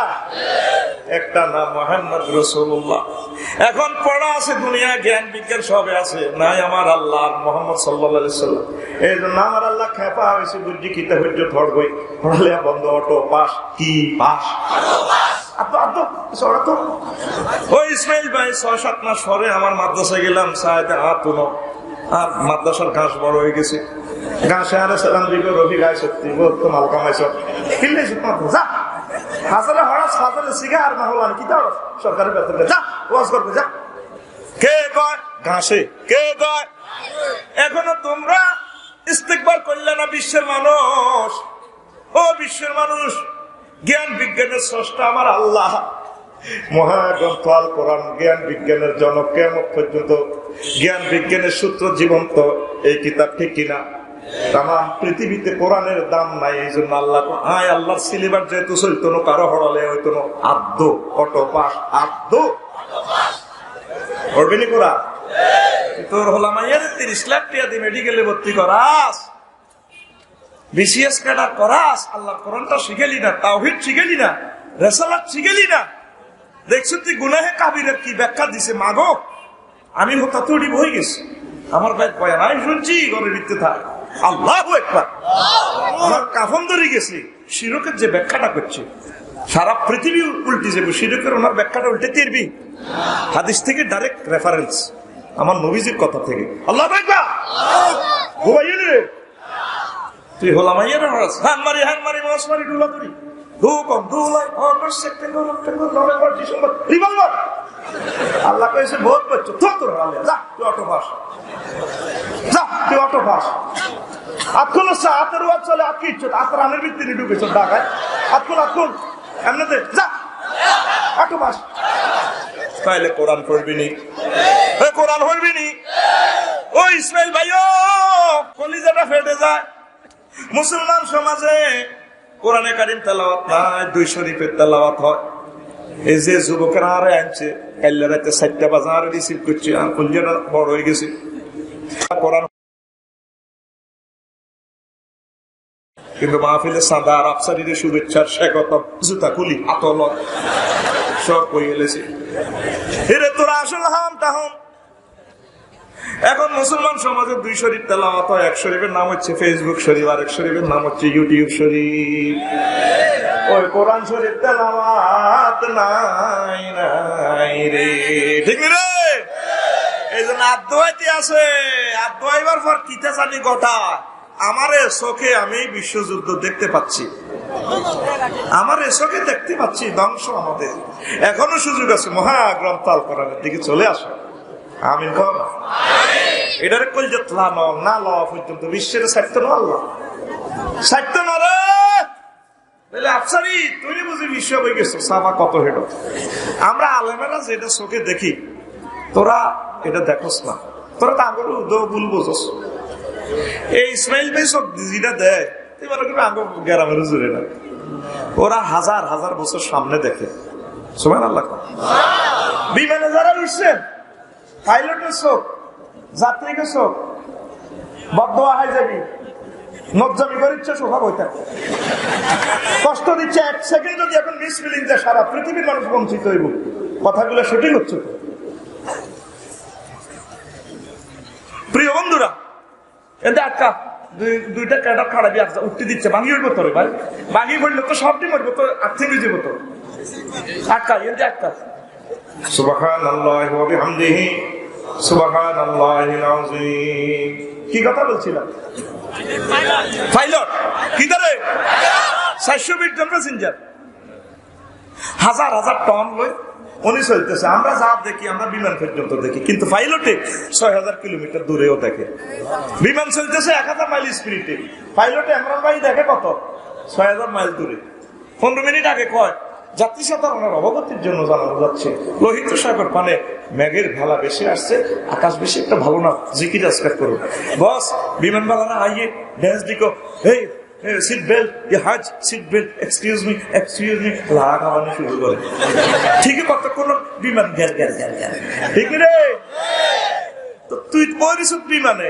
একটা নাম মুহাম্মদ রাসূলুল্লাহ। এখন পড়া আছে দুনিয়া, জ্ঞান বিজ্ঞান সবে আছে, নাই আমার আল্লাহ মুহাম্মদ সাল্লাল্লাহু আলাইহি সাল্লাম। এই জন্য আমার আল্লাহ খেপা হয়েছে, বুদ্ধি কিতা হইজ ধরবই, পড়ালে বন্ধ। অটো পাস কি পাস? ওই ইসমাইল ভাই 6-7 মাস পরে আমার মাদ্রাসায় গেলাম, সাহেবে আর মাদ্রাসার ঘাস বড় হয়ে গেছে। ঘাসে আরে সালাম দিবে, রবি গায়ে সত্যি তো মাল কামাইছ কিনলে যা হাজারে হরাস হাজারে সিগার না হলাম কি দাও সরকারের বেতনে যা ওয়াজ করবে যা। কে কয় ঘাসে? কে কয়? এখনো তোমরা ইস্তেকবার করলে না বিশ্বের মানুষ। ও বিশ্বের মানুষ, জ্ঞান বিজ্ঞানের স্রষ্টা আমার আল্লাহ। মহাগ্রন্থ আল কোরআন জ্ঞান বিজ্ঞানের জনক, কিয়ামত পর্যন্ত জ্ঞান বিজ্ঞানের সূত্র জীবন্ত এই কিতাব, ঠিক কিনা? তাম পৃথিবীতে কোরআনের দাম নাই। এই জন্য আল্লাহ আল্লাহর সিলেবাস যেহেতু চলতো না, কারো হড়ালে হইতো না। আদ্য অটো পাস আদ্য করবেনি কোরআন। তোর হলাম 30 লাখ টাকা দিয়ে মেডিকেলে ভর্তি করাস, বিসিএস ক্যাডার করাস, আল্লাহ কোরআনটা শিখেলি না, তাওহীদ শিখেলি না, রিসালাত শিখেলি না। দেখছো তুই গুনাহে কাবিরের কি ব্যাখ্যা দিছে। মাগো, আমি হতাতড়ি হয়ে গেছি, আমার ভাই বয়ান আমি শুনছি, ঘরের ভিতরে থাক আল্লাহু আকবার, আমার কাফন ধরে গেছি। শিরকের যে ব্যাখ্যাটা করছে সারা পৃথিবী উল্টে যাবে। শিরকের ওনার ব্যাখ্যাটা উল্টে তিরবি। হাদিস থেকে ডাইরেক্ট রেফারেন্স, আমার নবীজির কথা থেকে। আল্লাহু আকবার। তুই হলাম হান মারি মাছ মারি ডুলা ধরি হুকুম July August September October November December revolver Allah কইছে বহুত বচ্চো তোর হালে যা তুই অটো পাস যা তুই অটো পাস আতকুল সাতের ওয়াজ চলে আতকি ইচ্ছত আতর আনের ভিতরে ঢুকেছ ঢাকায় আতকুল এমনিতে যা অটো পাস তাইলে কোরআন পড়বি নি কোরআন পড়বি নি ও ইসমাইল ভাইও কলিজাটা ফেটে যায় মুসলমান সমাজে কোরআনে কারিম তেলাওয়াত নাই, দুই শরীফের তেলাওয়াত হয়। এই যে যুবকেরা আরে আনছে কাল্লা রাতে 4টা বাজার রিসিভ করছে আর কলিজাটা বড় হয়ে গেছে কোরআন, কিন্তু মাহফিলে সাদা আর আফসারিদের শুভেচ্ছার স্বাগতম জুতা খুলি আতল সব কই গেলেছে। এরে তোরা আসল হাম তাহম। এখন মুসলমান সমাজে 2 শরীফ তেলাওয়াত হয়, এক শরীফের নাম হচ্ছে ফেসবুক শরীফ, আর এক শরীফের নাম হচ্ছে ইউটিউব শরীফ। ওই কোরআন শরীফ তেলাওয়াত নাই নাই রে, ঠিক রে? এই জন্য আদোয়াইতে আছে, আদোয়াইবার পর কিতা জানি কথা আমারে চোখে আমি বিশ্বযুদ্ধ দেখতে পাচ্ছি, আমার চোখে দেখতে পাচ্ছি ধ্বংস আমাদের। এখনো সুযোগ আছে, মহাগ্রন্থ আল কোরআনের দিকে চলে আসো। আমিন কর। এটারে কলজাত না লওয়া পর্যন্ত বিশ্বের সাহিত্য না আল্লাহ সাহিত্য না রে। তাহলে আফসারি তুই বুঝি বিশ্ব হয়ে গেছো সাফা কত হেড। আমরা আলেমেরা যেটা চোখে দেখি তোরা এটা দেখোস না, তোরা তো আঙ্গুর ভুল বুঝোস। এই ইসমাইল ভাই সব যেটা দেয় এবার কিন্তু আঙ্গুর গ্রামের জুড়ে না, ওরা হাজার হাজার বছর সামনে দেখে। সুবহানাল্লাহ। বিমানে যারা উঠছেন পাইলটের চোখ, যাত্রীকে চোখ বদদোয়া হয়ে যাবি, নজ্জামি করে ইচ্ছে স্বভাব হইতে কষ্ট দিচ্ছে। 1 সেকেন্ড যদি এখন মিস ফিলিং যায় সারা পৃথিবীর মানুষ বঞ্চিত হইব। কথাগুলো শুটিং হচ্ছে। প্রিয় বন্ধুরা, এতে আটকা দুইটা ক্যাডার খারাপি উঠতে দিচ্ছে, ভাঙি হইব তোর ভাই, ভাঙি পড়লে তো সবটি মরবো তো, আর্থিক হয়ে যাবো তো। আটকা এতে আটকা। সুবহানাল্লাহি ওয়া বিহামদিহি সুবহানাল্লাহিল আযীম। কি কথা বলছিলাম? পাইলট কি করে 420 জন প্যাসেঞ্জার হাজার হাজার টন লই উনি চলতেছে। আমরা যা দেখি আমরা বিমান পর্যন্ত দেখি, কিন্তু পাইলটে 6000 কিলোমিটার দূরেও দেখে। বিমান চলতেছে 1000 মাইল স্পিডে, পাইলটে ইমরান ভাই দেখে কত 6000 মাইল দূরে। 15 মিনিট আগে কয় যাত্রী সাধারণের অবগতির জন্য জানানো যাচ্ছে লোহিত সাগর পানে মেঘের ভেলা বেশি আসছে, আকাশ বেশি একটা ভালো না, জিকির আজকার করুন। বস বিমান বালানা আইয়ে ড্যান্স দিকো, এই সিট বেল্ট, হাজ সিট বেল্ট, এক্সকিউজ মি লাগানো শুরু করে। ঠিকই কতক্ষণ বিমান গ্যার গ্যার গ্যার গ্যার, ঠিক রে? তো তুই পরিস বিমানে,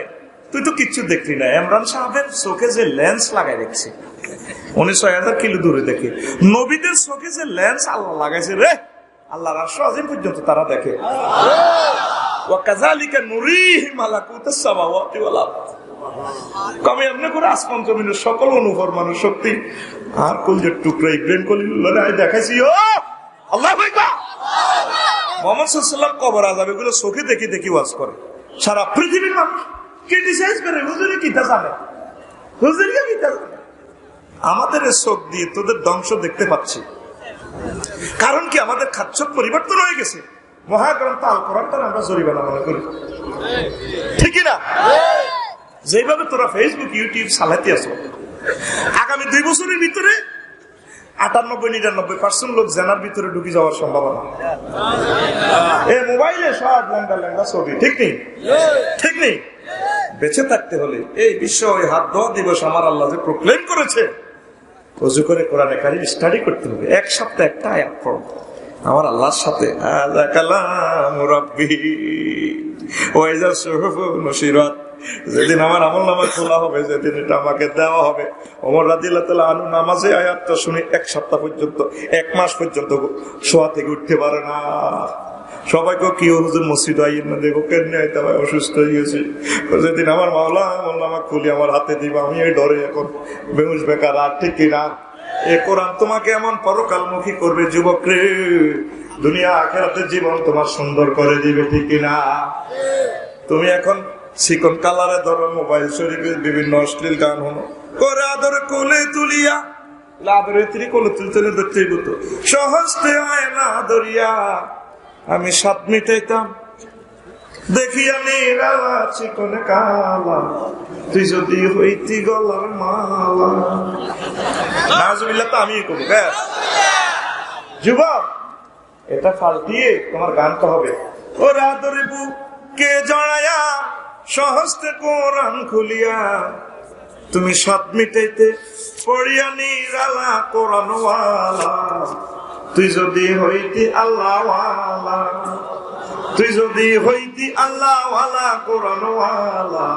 তুই তো কিচ্ছু দেখলি না। ইমরান সাহেবের চোখে যে লেন্স লাগাই রেখেছে, উনি 6000 কিলো দূরে দেখে। নবীদের চোখে যে লেন্স আল্লাহ লাগাইছে রে, আল্লাহর আরশ আজিম পর্যন্ত তারা দেখে। ওয়া কাযালিকা নুরিহি মালাকুতাস সামাওয়াতি ওয়াল আরদ। কমে এমনি করে আসমান জমিনের সকল অনুপরমাণু শক্তি আর কলজের টুকরা ইব্রাহিম খলিলুল্লাহ আই দেখাইছি। ও আল্লাহু আকবার। মুহাম্মদ সাল্লাল্লাহু আলাইহি ওয়াসাল্লাম কবর আযাব এগুলো চোখে দেখি দেখি ওয়াজ করে। সারা পৃথিবীর মানুষ ক্রিটিসাইজ করে, হুজুরে কি তা জানে, হুজুরে কি তা জানে। আমাদের চোখ দিয়ে তোদের ধ্বংস দেখতে পাচ্ছি, কারণ কি আমাদের খাদ্য পরিবর্তন হয়ে গেছে। মহাগ্রন্থ আল কোরআনটা আমরা জরিমানা মনে করি, ঠিক না? যেভাবে তোরা ফেসবুক ইউটিউব চালাতে আসো, আগামী 2 বছরের ভিতরে 98-99% লোক জেনার ভিতরে ঢুকে যাওয়ার সম্ভাবনা। এই মোবাইলে সব লেঙ্গা লেঙ্গা ছবি, ঠিক নেই? ঠিক নেই? বেঁচে থাকতে হলে এই বিশ্ব ওই হাত ধোয়া দিবস আমার আল্লাহ যে প্রক্লেম করেছে, ওযু করে কোরআনে কারিম স্টাডি করতে হবে। 1 সপ্তাহ একটা আয়াত পড়ো আমার আল্লাহর সাথে। হাযা কালামু রাব্বি ওয়া ইযা সুহুফু নুশিরাত। যেদিন আমার আমলনামা খোলা হবে, যেদিন এটা আমাকে দেওয়া হবে, ওমর রাদিয়াল্লাহু তাআলা আনহু নামাজে আয়াতটা শুনে 1 সপ্তাহ পর্যন্ত 1 মাস পর্যন্ত শোয়া থেকে উঠতে পারে না। সবাইকে কি হুজুর মসজিদ আইয়েন না, দেখো কেন আইতে হয়, অসুস্থ হয়ে গেছে। যেদিন আমার মাওলা আমলনামা খুলি আমার হাতে দিবা, আমি এই ডরে এখন বেহুশ বেকার। আর ঠিক কিনা? এ কোরআন তোমাকে এমন পরকালমুখী করবে যুবক রে, দুনিয়া আখিরাতের জীবন তোমার সুন্দর করে দিবে, ঠিক কিনা? তুমি এখন চিকন কালারে ধরো মোবাইল শরীফের বিভিন্ন অশ্লীল গান হলো, করে আদরে কোলে তুলিয়া আদরের তিনি কোলে তুলতে ধরতেই হতো। সহজতে হয় না দরিয়া, আমি স্বাদ মিটাইতাম দেখিয়া নিরালা চিকন কালা, তুই যদি হইতি গলার মালা। নাজুবিল্লাহ তো আমি করি। যুবক, এটা ফালতিয়ে তোমার গানটা হবে। ও রাদরে বুকে জড়াইয়া সহস্তে কোরআন খুলিয়া, তুমি স্বাদ মিটাইতে পড়িয়া নিরালা কোরআনওয়ালা, তুই যদি হইতি আল্লাহওয়ালা, তুই যদি হইতি আল্লাহওয়ালা কোরআনওয়ালা,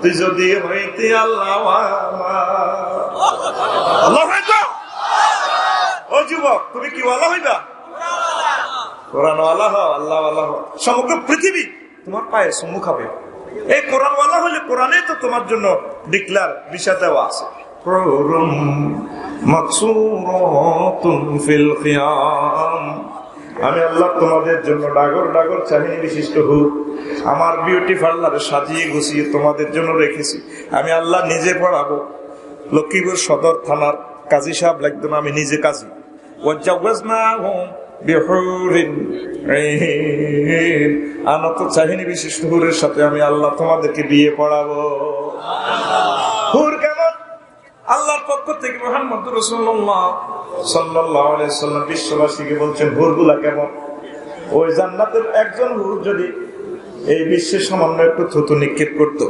তুই যদি হইতি আল্লাহওয়ালা। আল্লাহু আকবার। ও যুবক, তুমি কি ওয়ালা হইবা? কোরআনওয়ালা হও, আল্লাহওয়ালা হও। সমগ্র পৃথিবী তোমার পায়ে চুমু খাবে। এই কোরআনওয়ালা হলে কোরআনে তো তোমার জন্য ডিক্লার বিষয় দেওয়া আছে। আমি আল্লাহ তোমাদের জন্য ডাগর ডাগর চাহিনী বিশিষ্ট হুর আমার বিউটি পার্লারে সাজিয়ে গুছিয়ে তোমাদের জন্য রেখেছি। আমি আল্লাহ নিজে পড়াবো। লক্ষ্মীপুর সদর থানার কাজী সাহেব লাগতো না, আমি নিজে কাজী। আনত চাহিনী বিশিষ্ট হুরের সাথে আমি আল্লাহ তোমাদেরকে বিয়ে পড়াবো। হুর কেমন? আল্লাহর পক্ষ থেকে মুহাম্মদ রাসূলুল্লাহ সাল্লাল্লাহু আলাইহি ওয়াসাল্লাম বিশ্ববাসীকে বলছেন হুরগুলা কেমন। ওই জান্নাতের একজন হুর যদি এই বিশ্বে সামান্য একটু থুতু নিক্ষেপ করত,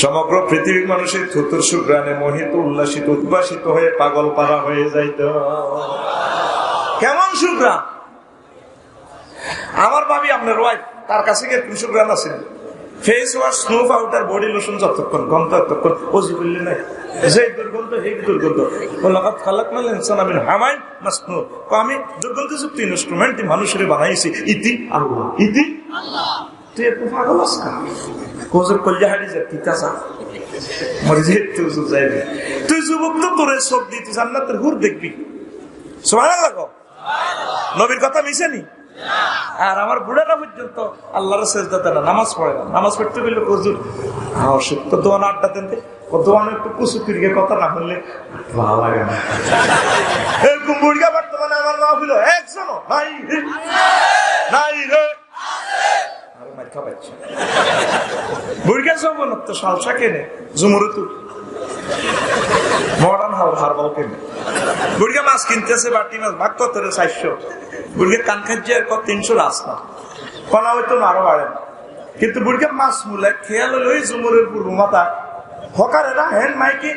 সমগ্র পৃথিবীর মানুষের থুতুর সুঘ্রাণে মোহিত উল্লাসিত উদ্ভাসিত হয়ে পাগল পারা হয়ে যাইত। কেমন সুঘ্রাণ! আমার ভাবি আপনার ওয়াইফ, তার কাছে গিয়ে সুঘ্রাণ আছে face wash, snow powder, body lotion যতক্ষণ গন্ধ ততক্ষণ অজু করলে নাই যে দুর্গন্ধ এই দুর্গন্ধ। আমি দুর্গন্ধযুক্ত ইনস্ট্রুমেন্ট মানুষের বানাইছি, ইতি আল্লাহ, ইতি তুই একটু পাগল আজকা কোজের কল্যা হারি যা পিতাসা তুই যুবক তো তোর সব দিয়ে তুই জান্নাতের হুর দেখবি। সুবহানাল্লাহ। নবীর কথা মিশেনি। আর আমার বুড়ারা পর্যন্ত আল্লাহর সেজদাতে না, নামাজ পড়ে না। নামাজ পড়তে গেলে হুজুর তো দোয়ান আড্ডা দেন, দোয়ান একটু কুসু ফিরিয়ে কথা না শুনলে ভালো লাগে না। এরকম বুড়িয়া বর্তমানে আমার মা হইল একজনও নাই নাই রে। আর মাইকা পাচ্ছে বুড়িয়া যৌবনত্ব সালসা কেনে জুমুরতু মডার্ন হারবাল কেনে। বুড়িয়া মাছ কিনতেছে, বাটি মাছ ভাগ কত রে 400। বুড়িয়া কান খাচ্ছে 300 রাস্তা কনা হইতো না, আরো বাড়ে না। কিন্তু বুড়িয়া মাছ মূলে খেয়াল হলো ওই জুমুরের পূর্ব মাথা হকারেরা হ্যান্ড মাইকে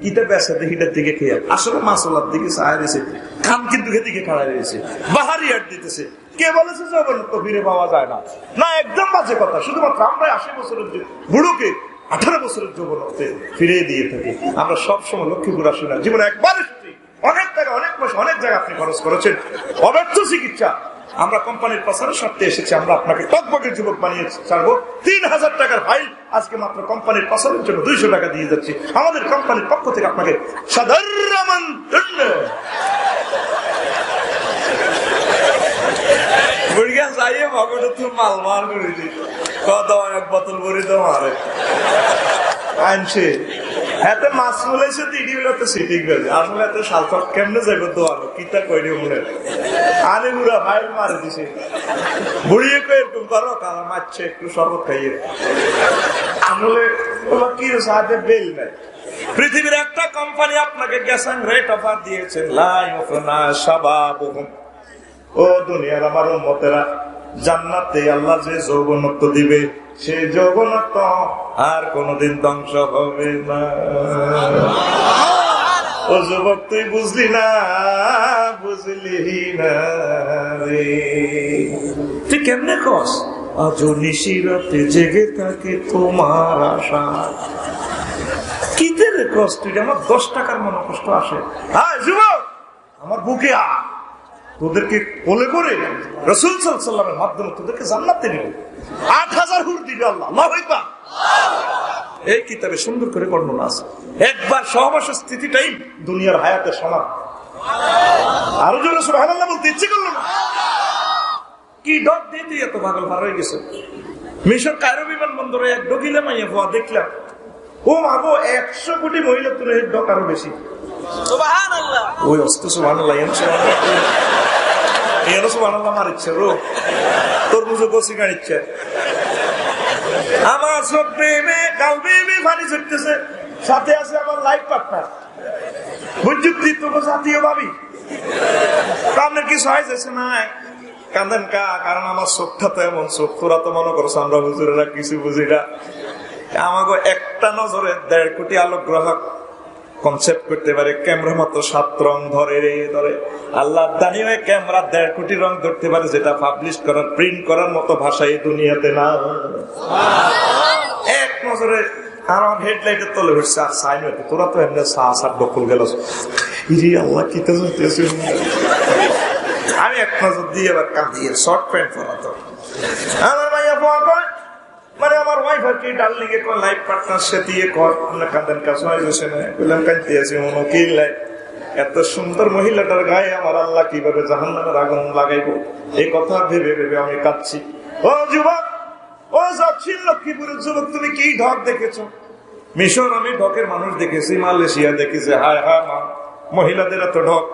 ইটা বেসা দেখিটার দিকে খেয়াল, আসলে মাছলার দিকে চায় রয়েছে, খান কিন্তু দিকে খাড়া রয়েছে, বাহারি আট দিতেছে। কে বলেছে যৌবনত্ব ফিরে পাওয়া যায় না? না, একদম বাজে কথা। শুধুমাত্র আমরা 80 বছরের বুড়োকে 18 বছরের যৌবনত্বে ফিরে দিয়ে থাকি। আমরা সবসময় লক্ষ্মীপুর আসি না, জীবনে একবার এসেছি, অনেক টাকা অনেক পয়সা অনেক জায়গায় আপনি খরচ করেছেন, অব্যর্থ চিকিৎসা। আমরা কোম্পানির প্রচারের স্বার্থে এসেছি, আমরা আপনাকে টকবগের যুবক বানিয়ে ছাড়বো। 3000 টাকার ফাইল আজকে মাত্র কোম্পানির প্রচারের জন্য 200 টাকা দিয়ে যাচ্ছি। আমাদের কোম্পানির পক্ষ থেকে আপনাকে সাধারণ বুড়িয়া যাইয়ে ভগবান তুই মাল মাল করে দিই কত এক বোতল ভরে তো মারে আনছে এত মাছ বলেছে দিদি তো সিটিং গেছে। আসলে এত সালফার কেমনে যাইব দোয়ানো কিতা কইনি মনে আনে বুড়া ফাইল মারে দিছে। বুড়িয়ে কই এরকম করো কারা মারছে একটু শরবত খাইয়ে আসলে তোমার কি সাথে বেল নাই। পৃথিবীর একটা কোম্পানি আপনাকে গ্যাসাং রেট অফার দিয়েছেন, লাইফনা শাবাবুহুম। ও দুনিয়ার আমার উম্মতেরা, জান্নাতে আল্লাহ যে যৌবনত্ব দিবে সেই যৌবনত্ব আর কোনদিন ধ্বংস হবে না। ও যুবক তুই বুঝলি না, বুঝলি না রে। তুই কেমনে কস আজ নিশিরাতে জেগে থাকে তোমার আশা। কি রে কস তুই? আমার 10 টাকার মনে কষ্ট আসে। হ্যাঁ যুবক, আমার বুকে তোদেরকে কোলে করে রাসূল সাল্লাল্লাহু আলাইহি ওয়াসাল্লামের মাধ্যমে তোদেরকে জান্নাতে নিবে। 8000 হুর দিবে আল্লাহ। আল্লাহু আকবার। এই কিতাবে সুন্দর করে বর্ণনা আছে। একবার সহবাসের স্থিতিটাই দুনিয়ার হায়াতের সমান। আরো জোরে সুবহানাল্লাহ বলতে ইচ্ছে করলো না। কি ডক দিতে এত পাগল পার হয়ে গেছে। মিশর কায়রো বিমানবন্দরে এক ডকিলে মাইয়া হওয়া দেখলাম, ও মাগো 100 কোটি মহিলা তুলে ডক আরো বেশি। সুবহানাল্লাহ। ওই অস্ত সুবহানাল্লাহ এর সুবহানাল্লাহ মারিচ্ছে রো তোর বুঝো কষি গাড়িচ্ছে আমার সব প্রেমে কালবে পানি ছুটতেছে, সাথে আছে আমার লাইফ পার্টনার বুঝুক্তি তোকে জাতীয় ভাবি আপনার কিছু হয়েছে না কান্দেন কা, কারণ আমার চোখটা তো এমন চোখ, তোরা তো মনে করছো আমরা হুজুরেরা কিছু বুঝি না। আমাকে একটা নজরে 1.5 কোটি আলোক গ্রাহক কনসেপ্ট করতে পারে, ক্যামেরা মাত্র 7 রং ধরে আল্লাহ দানিও ক্যামেরা 1.5 কোটি রং ধরতে পারে, যেটা পাবলিশ করার প্রিন্ট করার মতো ভাষা এই দুনিয়াতে না। এক নজরে আমার হেডলাইটের তলে উঠছে আর সাইন হইতে, তোরা তো এমনি সার দখল গেল আল্লাহ কি আমি এক নজর দিয়ে এবার কাঁদিয়ে শর্ট প্যান্ট পরা তো আমার মাইয়া পোয়া কয়, মানে আমার ওয়াইফ আর কি ডার্লিং এ কয় লাইফ পার্টনার সে দিয়ে কয় না কাঁদেন কাছে হয়েছে না বললাম কাঁদতে আছি মনে কি লাইফ এত সুন্দর মহিলাটার গায়ে আমার আল্লাহ কিভাবে জাহান্নামের আগুন লাগাইবো, এই কথা ভেবে ভেবে আমি কাঁদছি। ও যুবক, ও দক্ষিণ লক্ষ্মীপুরের যুবক, তুমি কি ঢক দেখেছো? মিশর আমি ঢকের মানুষ দেখেছি, মালয়েশিয়া দেখেছি, হায় হায় মা মহিলাদের এত ঢক,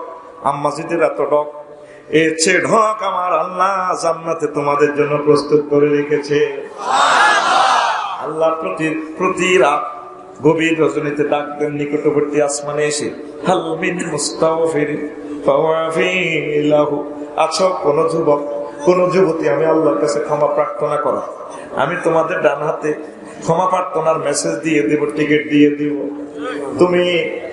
আম্মাজিদের এত ঢক, এর চেয়ে ঢক আমার আল্লাহ জান্নাতে তোমাদের জন্য প্রস্তুত করে রেখেছে। আল্লাহ প্রতি রাত গভীর রজনীতে ডাক দেন নিকটবর্তী আসমানে এসে, হাল মিন মুস্তাগফির ফাওয়াফিলাহু, আছো কোন যুবক কোন যুবতী আমি আল্লাহর কাছে ক্ষমা প্রার্থনা করো, আমি তোমাদের ডান হাতে ক্ষমা প্রার্থনার মেসেজ দিয়ে দিব, টিকিট দিয়ে দিব। তুমি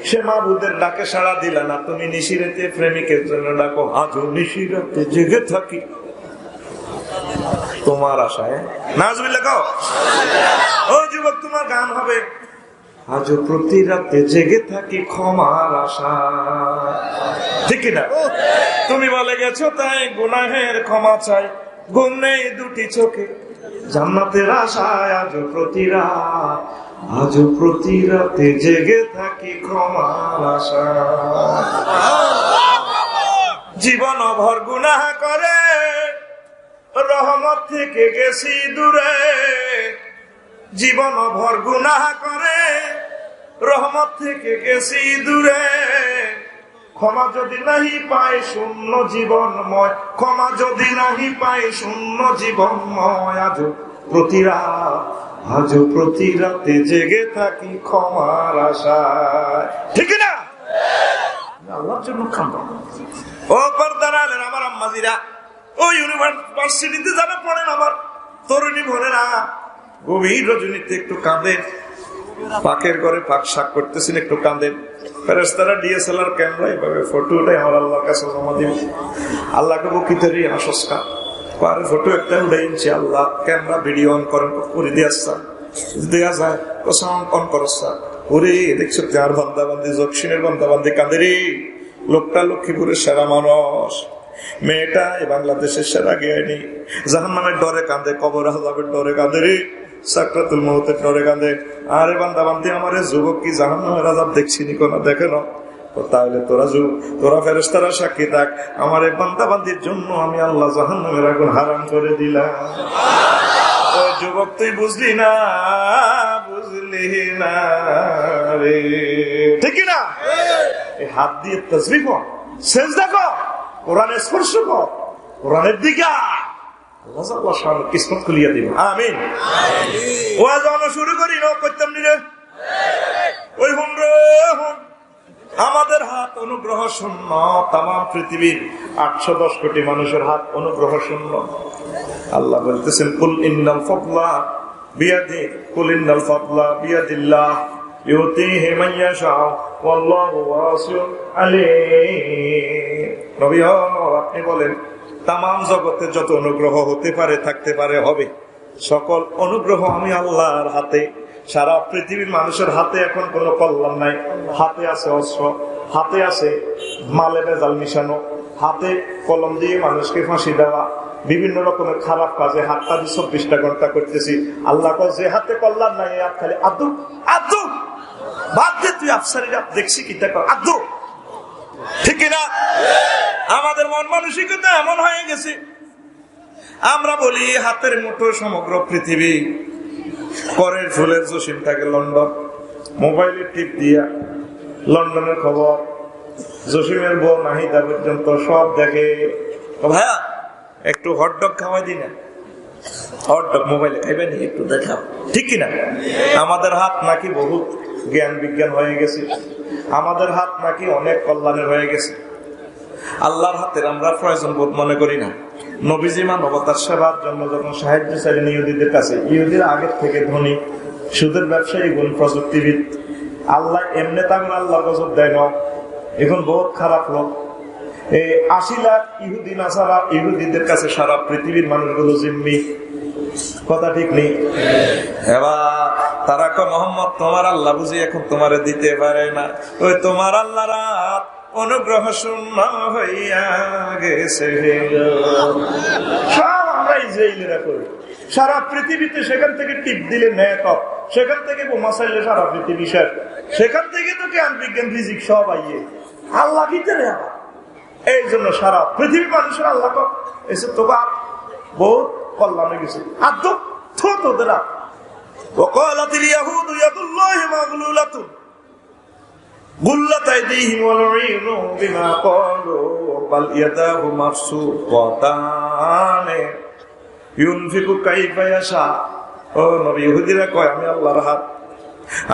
সে মাবুদের ডাকে সাড়া দিলা না, তুমি নিশিরাতে প্রেমিকের জন্য ডাকো, আজও নিশিরাতে জেগে থাকি তোমার আশায়। নাজবিল্লাহ কও, ও যুবক তোমার গান হবে, আজও প্রতি রাতে জেগে থাকি ক্ষমার আশা, ঠিক না? তুমি বলে গেছো তাই গুনাহের ক্ষমা চাই, ঘুম নেই 2টি চোখে জান্নাতের আশায়, আজও প্রতি রাতে জেগে থাকি ক্ষমার আশা। জীবন ভর গুনাহ করে রহমত থেকে গেছি দূরে, জীবন ভর গুনাহ করে রহমত থেকে গেছি দূরে, ক্ষমা যদি নাহি পায় শূন্য জীবনময়, ক্ষমা যদি নাহি পায় শূন্য জীবনময়, আজও প্রতি রাতে জেগে থাকি ক্ষমার আশায়, ঠিক না? আল্লাহর জন্য খাম্বা। ও পর্দার আলের আমার আম্মাজিরা, ও ইউনিভার্সিটিতে যারা পড়েন আমার তরুণী বোনেরা, গভীর রজনীতে একটু কাঁদেন, পাকের ঘরে পাক শাক করতেছেন একটু কাঁদেন, ফেরেশতারা ডিএসএলআর ক্যামেরা এভাবে ফটো উঠাই আমার আল্লাহর কাছে জমা দিব, আল্লাহকে বকিতেরই আসস্কা পারে ফটো একটা উঠাইছি, আল্লাহ ক্যামেরা ভিডিও অন করেন করে দিয়ে আসছা দেয়া যায় সাউন্ড অন করছা, ওরে দেখছো যার বান্দাবান্দি জকশিনের বান্দাবান্দি কাঁদে রে, লোকটা লক্ষ্মীপুরের সেরা মানুষ, মেয়েটা এই বাংলাদেশের সেরা জ্ঞানী, জাহান্নামের ডরে কাঁদে, কবর আযাবের ডরে কাঁদে রে, সাকরাতুল মউতের ডরে কাঁদে। আরে বান্দাবান্দি আমারে যুবক কি জাহান্নামের আযাব দেখছিনি কোন দেখে না? তাহলে তোরা ফেরেশতারা সাক্ষী থাক, আমার এই বান্দাবান্দির জন্য আমি আল্লাহ জাহান্নামের আগুন হারাম করে দিলাম। ও যুবক তুই বুঝলি না রে, ঠিক না? এই হাত দিয়ে তাসবিহ কর, সেজদা কর, কোরআনের স্পর্শ কর, কোরআনের দিকে কিসমত খুলিয়া দিব। আমিন। ওয়াজ শুরু করি না করতাম নি রে, ওই হুন রে হুন, আমাদের হাত অনুগ্রহ শূন্য, তাম পৃথিবীর 810 কোটি মানুষের হাত অনুগ্রহ শূন্য। আল্লাহ বলতেছেন কুল ইন্নাল ফাদলা বিয়াদি, কুল ইন্নাল ফাদলা বিয়াদিল্লাহ ইউতিহি মান ইয়াশা ওয়াল্লাহু ওয়াসিউন আলিম। নবী আপনি বলেন তাম জগতে যত অনুগ্রহ হতে পারে, থাকতে পারে, হবে, সকল অনুগ্রহ আমি আল্লাহর হাতে। সারা পৃথিবীর মানুষের হাতে এখন কোনো কল্যাণ নাই, হাতে আছে অস্ত্র, হাতে আছে মালে ভেজাল মিশানো, হাতে কলম দিয়ে মানুষকে ফাঁসি দেওয়া, বিভিন্ন রকমের খারাপ কাজে হাতটা 24টা ঘন্টা করতেছি। আল্লাহ যে হাতে কল্যাণ নাই খালি আদু আদু বাদ দে, তুই আফসারিরা দেখছি কি দেখো আদু, ঠিক না? আমাদের মন মানসিকতা এমন হয়ে গেছে, আমরা বলি হাতের মুঠো সমগ্র পৃথিবী, করের ফুলের জসিম থাকে লন্ডন, মোবাইলের টিপ দিয়া লন্ডনের খবর, জসিমের বউ নাহিদা পর্যন্ত সব দেখে। ভাইয়া একটু হটডগ খাওয়াই দি না, হটডগ মোবাইলে খাইবেন একটু দেখাও, ঠিক কিনা? আমাদের হাত নাকি বহুত জ্ঞান বিজ্ঞান হয়ে গেছে, আমাদের হাত নাকি অনেক কল্যাণের হয়ে গেছে। আল্লাহর হাতের আমরা প্রয়োজন বোধ মনে করি না। নবীজি মানবতার সেবার জন্য যখন সাহায্য চাইলেন ইহুদিদের কাছে, ইহুদির আগের থেকে ধনী, সুদের ব্যবসায়ী, গুণ প্রযুক্তিবিদ, আল্লাহ এমনি তাকে আল্লাহ গজব দেয় না, এখন বহুত খারাপ লোক। এই ৮০ লাখ ইহুদি নাসারা ইহুদিদের কাছে সারা পৃথিবীর মানুষগুলো জিম্মি, কথা ঠিক নেই? এবার তারা কয় মোহাম্মদ তোমার আল্লাহ বুঝি এখন তোমারে দিতে পারে না, ওই তোমার আল্লাহ রাত অনুগ্রহ শূন্য হইয়া গেছে। সব আমরা ইসরায়েলিরা করি সারা পৃথিবীতে, সেখান থেকে টিপ দিলে নেট অফ, সেখান থেকে বোমা চাইলে সারা পৃথিবী শেষ, সেখান থেকে তো জ্ঞান বিজ্ঞান ফিজিক্স সব আইয়ে আল্লাহ ভিতরে। এই জন্য সারা পৃথিবীর মানুষের আল্লাহ এসে তো বহুত কল্যাণ হয়ে গেছে। আদ্য তোদের وقالت اليهود يد الله مغلولة غلت أيديهم ولعنوا بما قالوا بل يداه مبسوطتان ينفق كيف يشاء। ও নবী, ইহুদিরা কয় আমি আল্লাহর হাত,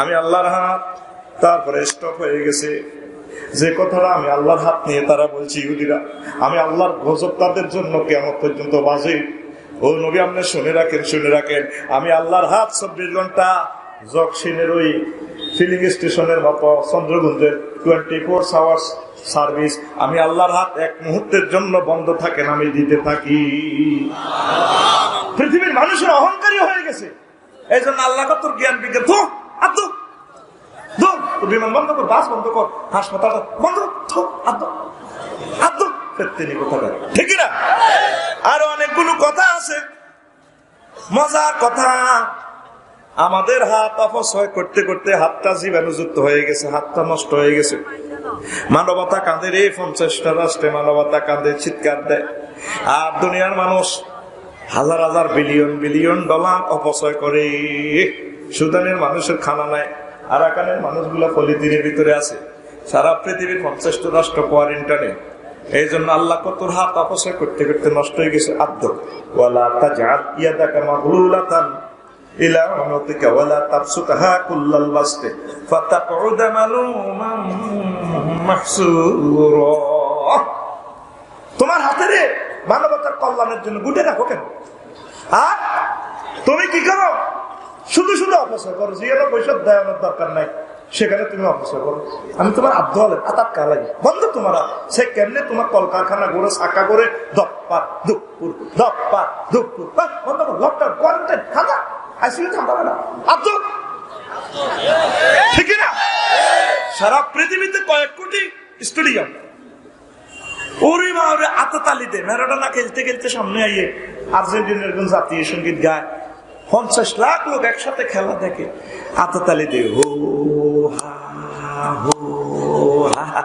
আমি আল্লাহর হাত, তারপরে স্টপ হয়ে গেছে। যে কথাটা আমি আল্লাহর হাত নিয়ে তারা বলছি ইহুদিরা, আমি আল্লাহর গজব তাদের জন্য কিয়ামত পর্যন্ত বাজে। ও নবী, আপনি শুনে রাখেন, শুনে রাখেন, আমি আল্লাহর হাত ২৪ ঘন্টা জকসিনের ওই ফিলিং স্টেশনের মতো চন্দ্রগঞ্জের 24 আওয়ার্স সার্ভিস, আমি আল্লাহর হাত এক মুহূর্তের জন্য বন্ধ থাকেন, আমি দিতে থাকি। পৃথিবীর মানুষের অহংকারী হয়ে গেছে, এই জন্য আল্লাহ তোর জ্ঞান বিজ্ঞান তো আদৌ বিমান বন্ধ কর, বাস বন্ধ কর, হাসপাতাল বন্ধ কর, আদৌ ফেরতেনি কোথাটা, ঠিক না? আরো অনেকগুলো কথা আছে, মজার কথা। আমাদের হাত অপচয় করতে করতে হাতটা জীবাণুযুক্ত হয়ে গেছে, হাতটা নষ্ট হয়ে গেছে। মানবতা কাঁদে রে, 50টা রাষ্ট্রে মানবতা কাঁদে, চিৎকার দেয়। আর দুনিয়ার মানুষ হাজার হাজার বিলিয়ন বিলিয়ন ডলার অপচয় করে। সুদানের মানুষের খানা নাই, আরাকানের মানুষগুলো পলিথিনের ভিতরে আছে, সারা পৃথিবীর 50টা রাষ্ট্র কোয়ারেন্টাইনে। এই জন্য আল্লাহ তোর হাত অপচয় করতে করতে নষ্ট হয়ে গেছে। আদ্য ওয়ালা তাজআল ইয়াদাকা মাগলুলাতান ইলা উনুকা ওয়ালা তাবসুতহা কুল্লাল বাসতি ফাতাকউদা মালুমান মাহসুরা। তোমার হাতে রে মানবতার কল্যাণের জন্য গুটে রাখো কেন? আর তুমি কি করো? শুধু শুধু অপচয় করো, যেখানে পয়সা দেওয়ানোর দরকার নাই সেখানে তুমি অপচয় করো। আমি তোমার আব্দ হলে আতাপ কা লাগে বন্ধ তোমার, সে কেমনে তোমার কলকারখানা করে সাকা করে দপ্পা দুপুর বন্ধ করো, লকডাউন কোয়ারেন্টাইন খাতা আইসিইউ থামবে না, আব্দ ঠিক না? সারা পৃথিবীতে কয়েক কোটি স্টেডিয়াম, ওরে বাবা আততালি দে, ম্যারাডোনা খেলতে খেলতে সামনে আইয়ে আর্জেন্টিনার কোন জাতীয় সঙ্গীত গায়, 50 লাখ লোক একসাথে খেলা দেখে, আততালি দে, হো হা হো হা।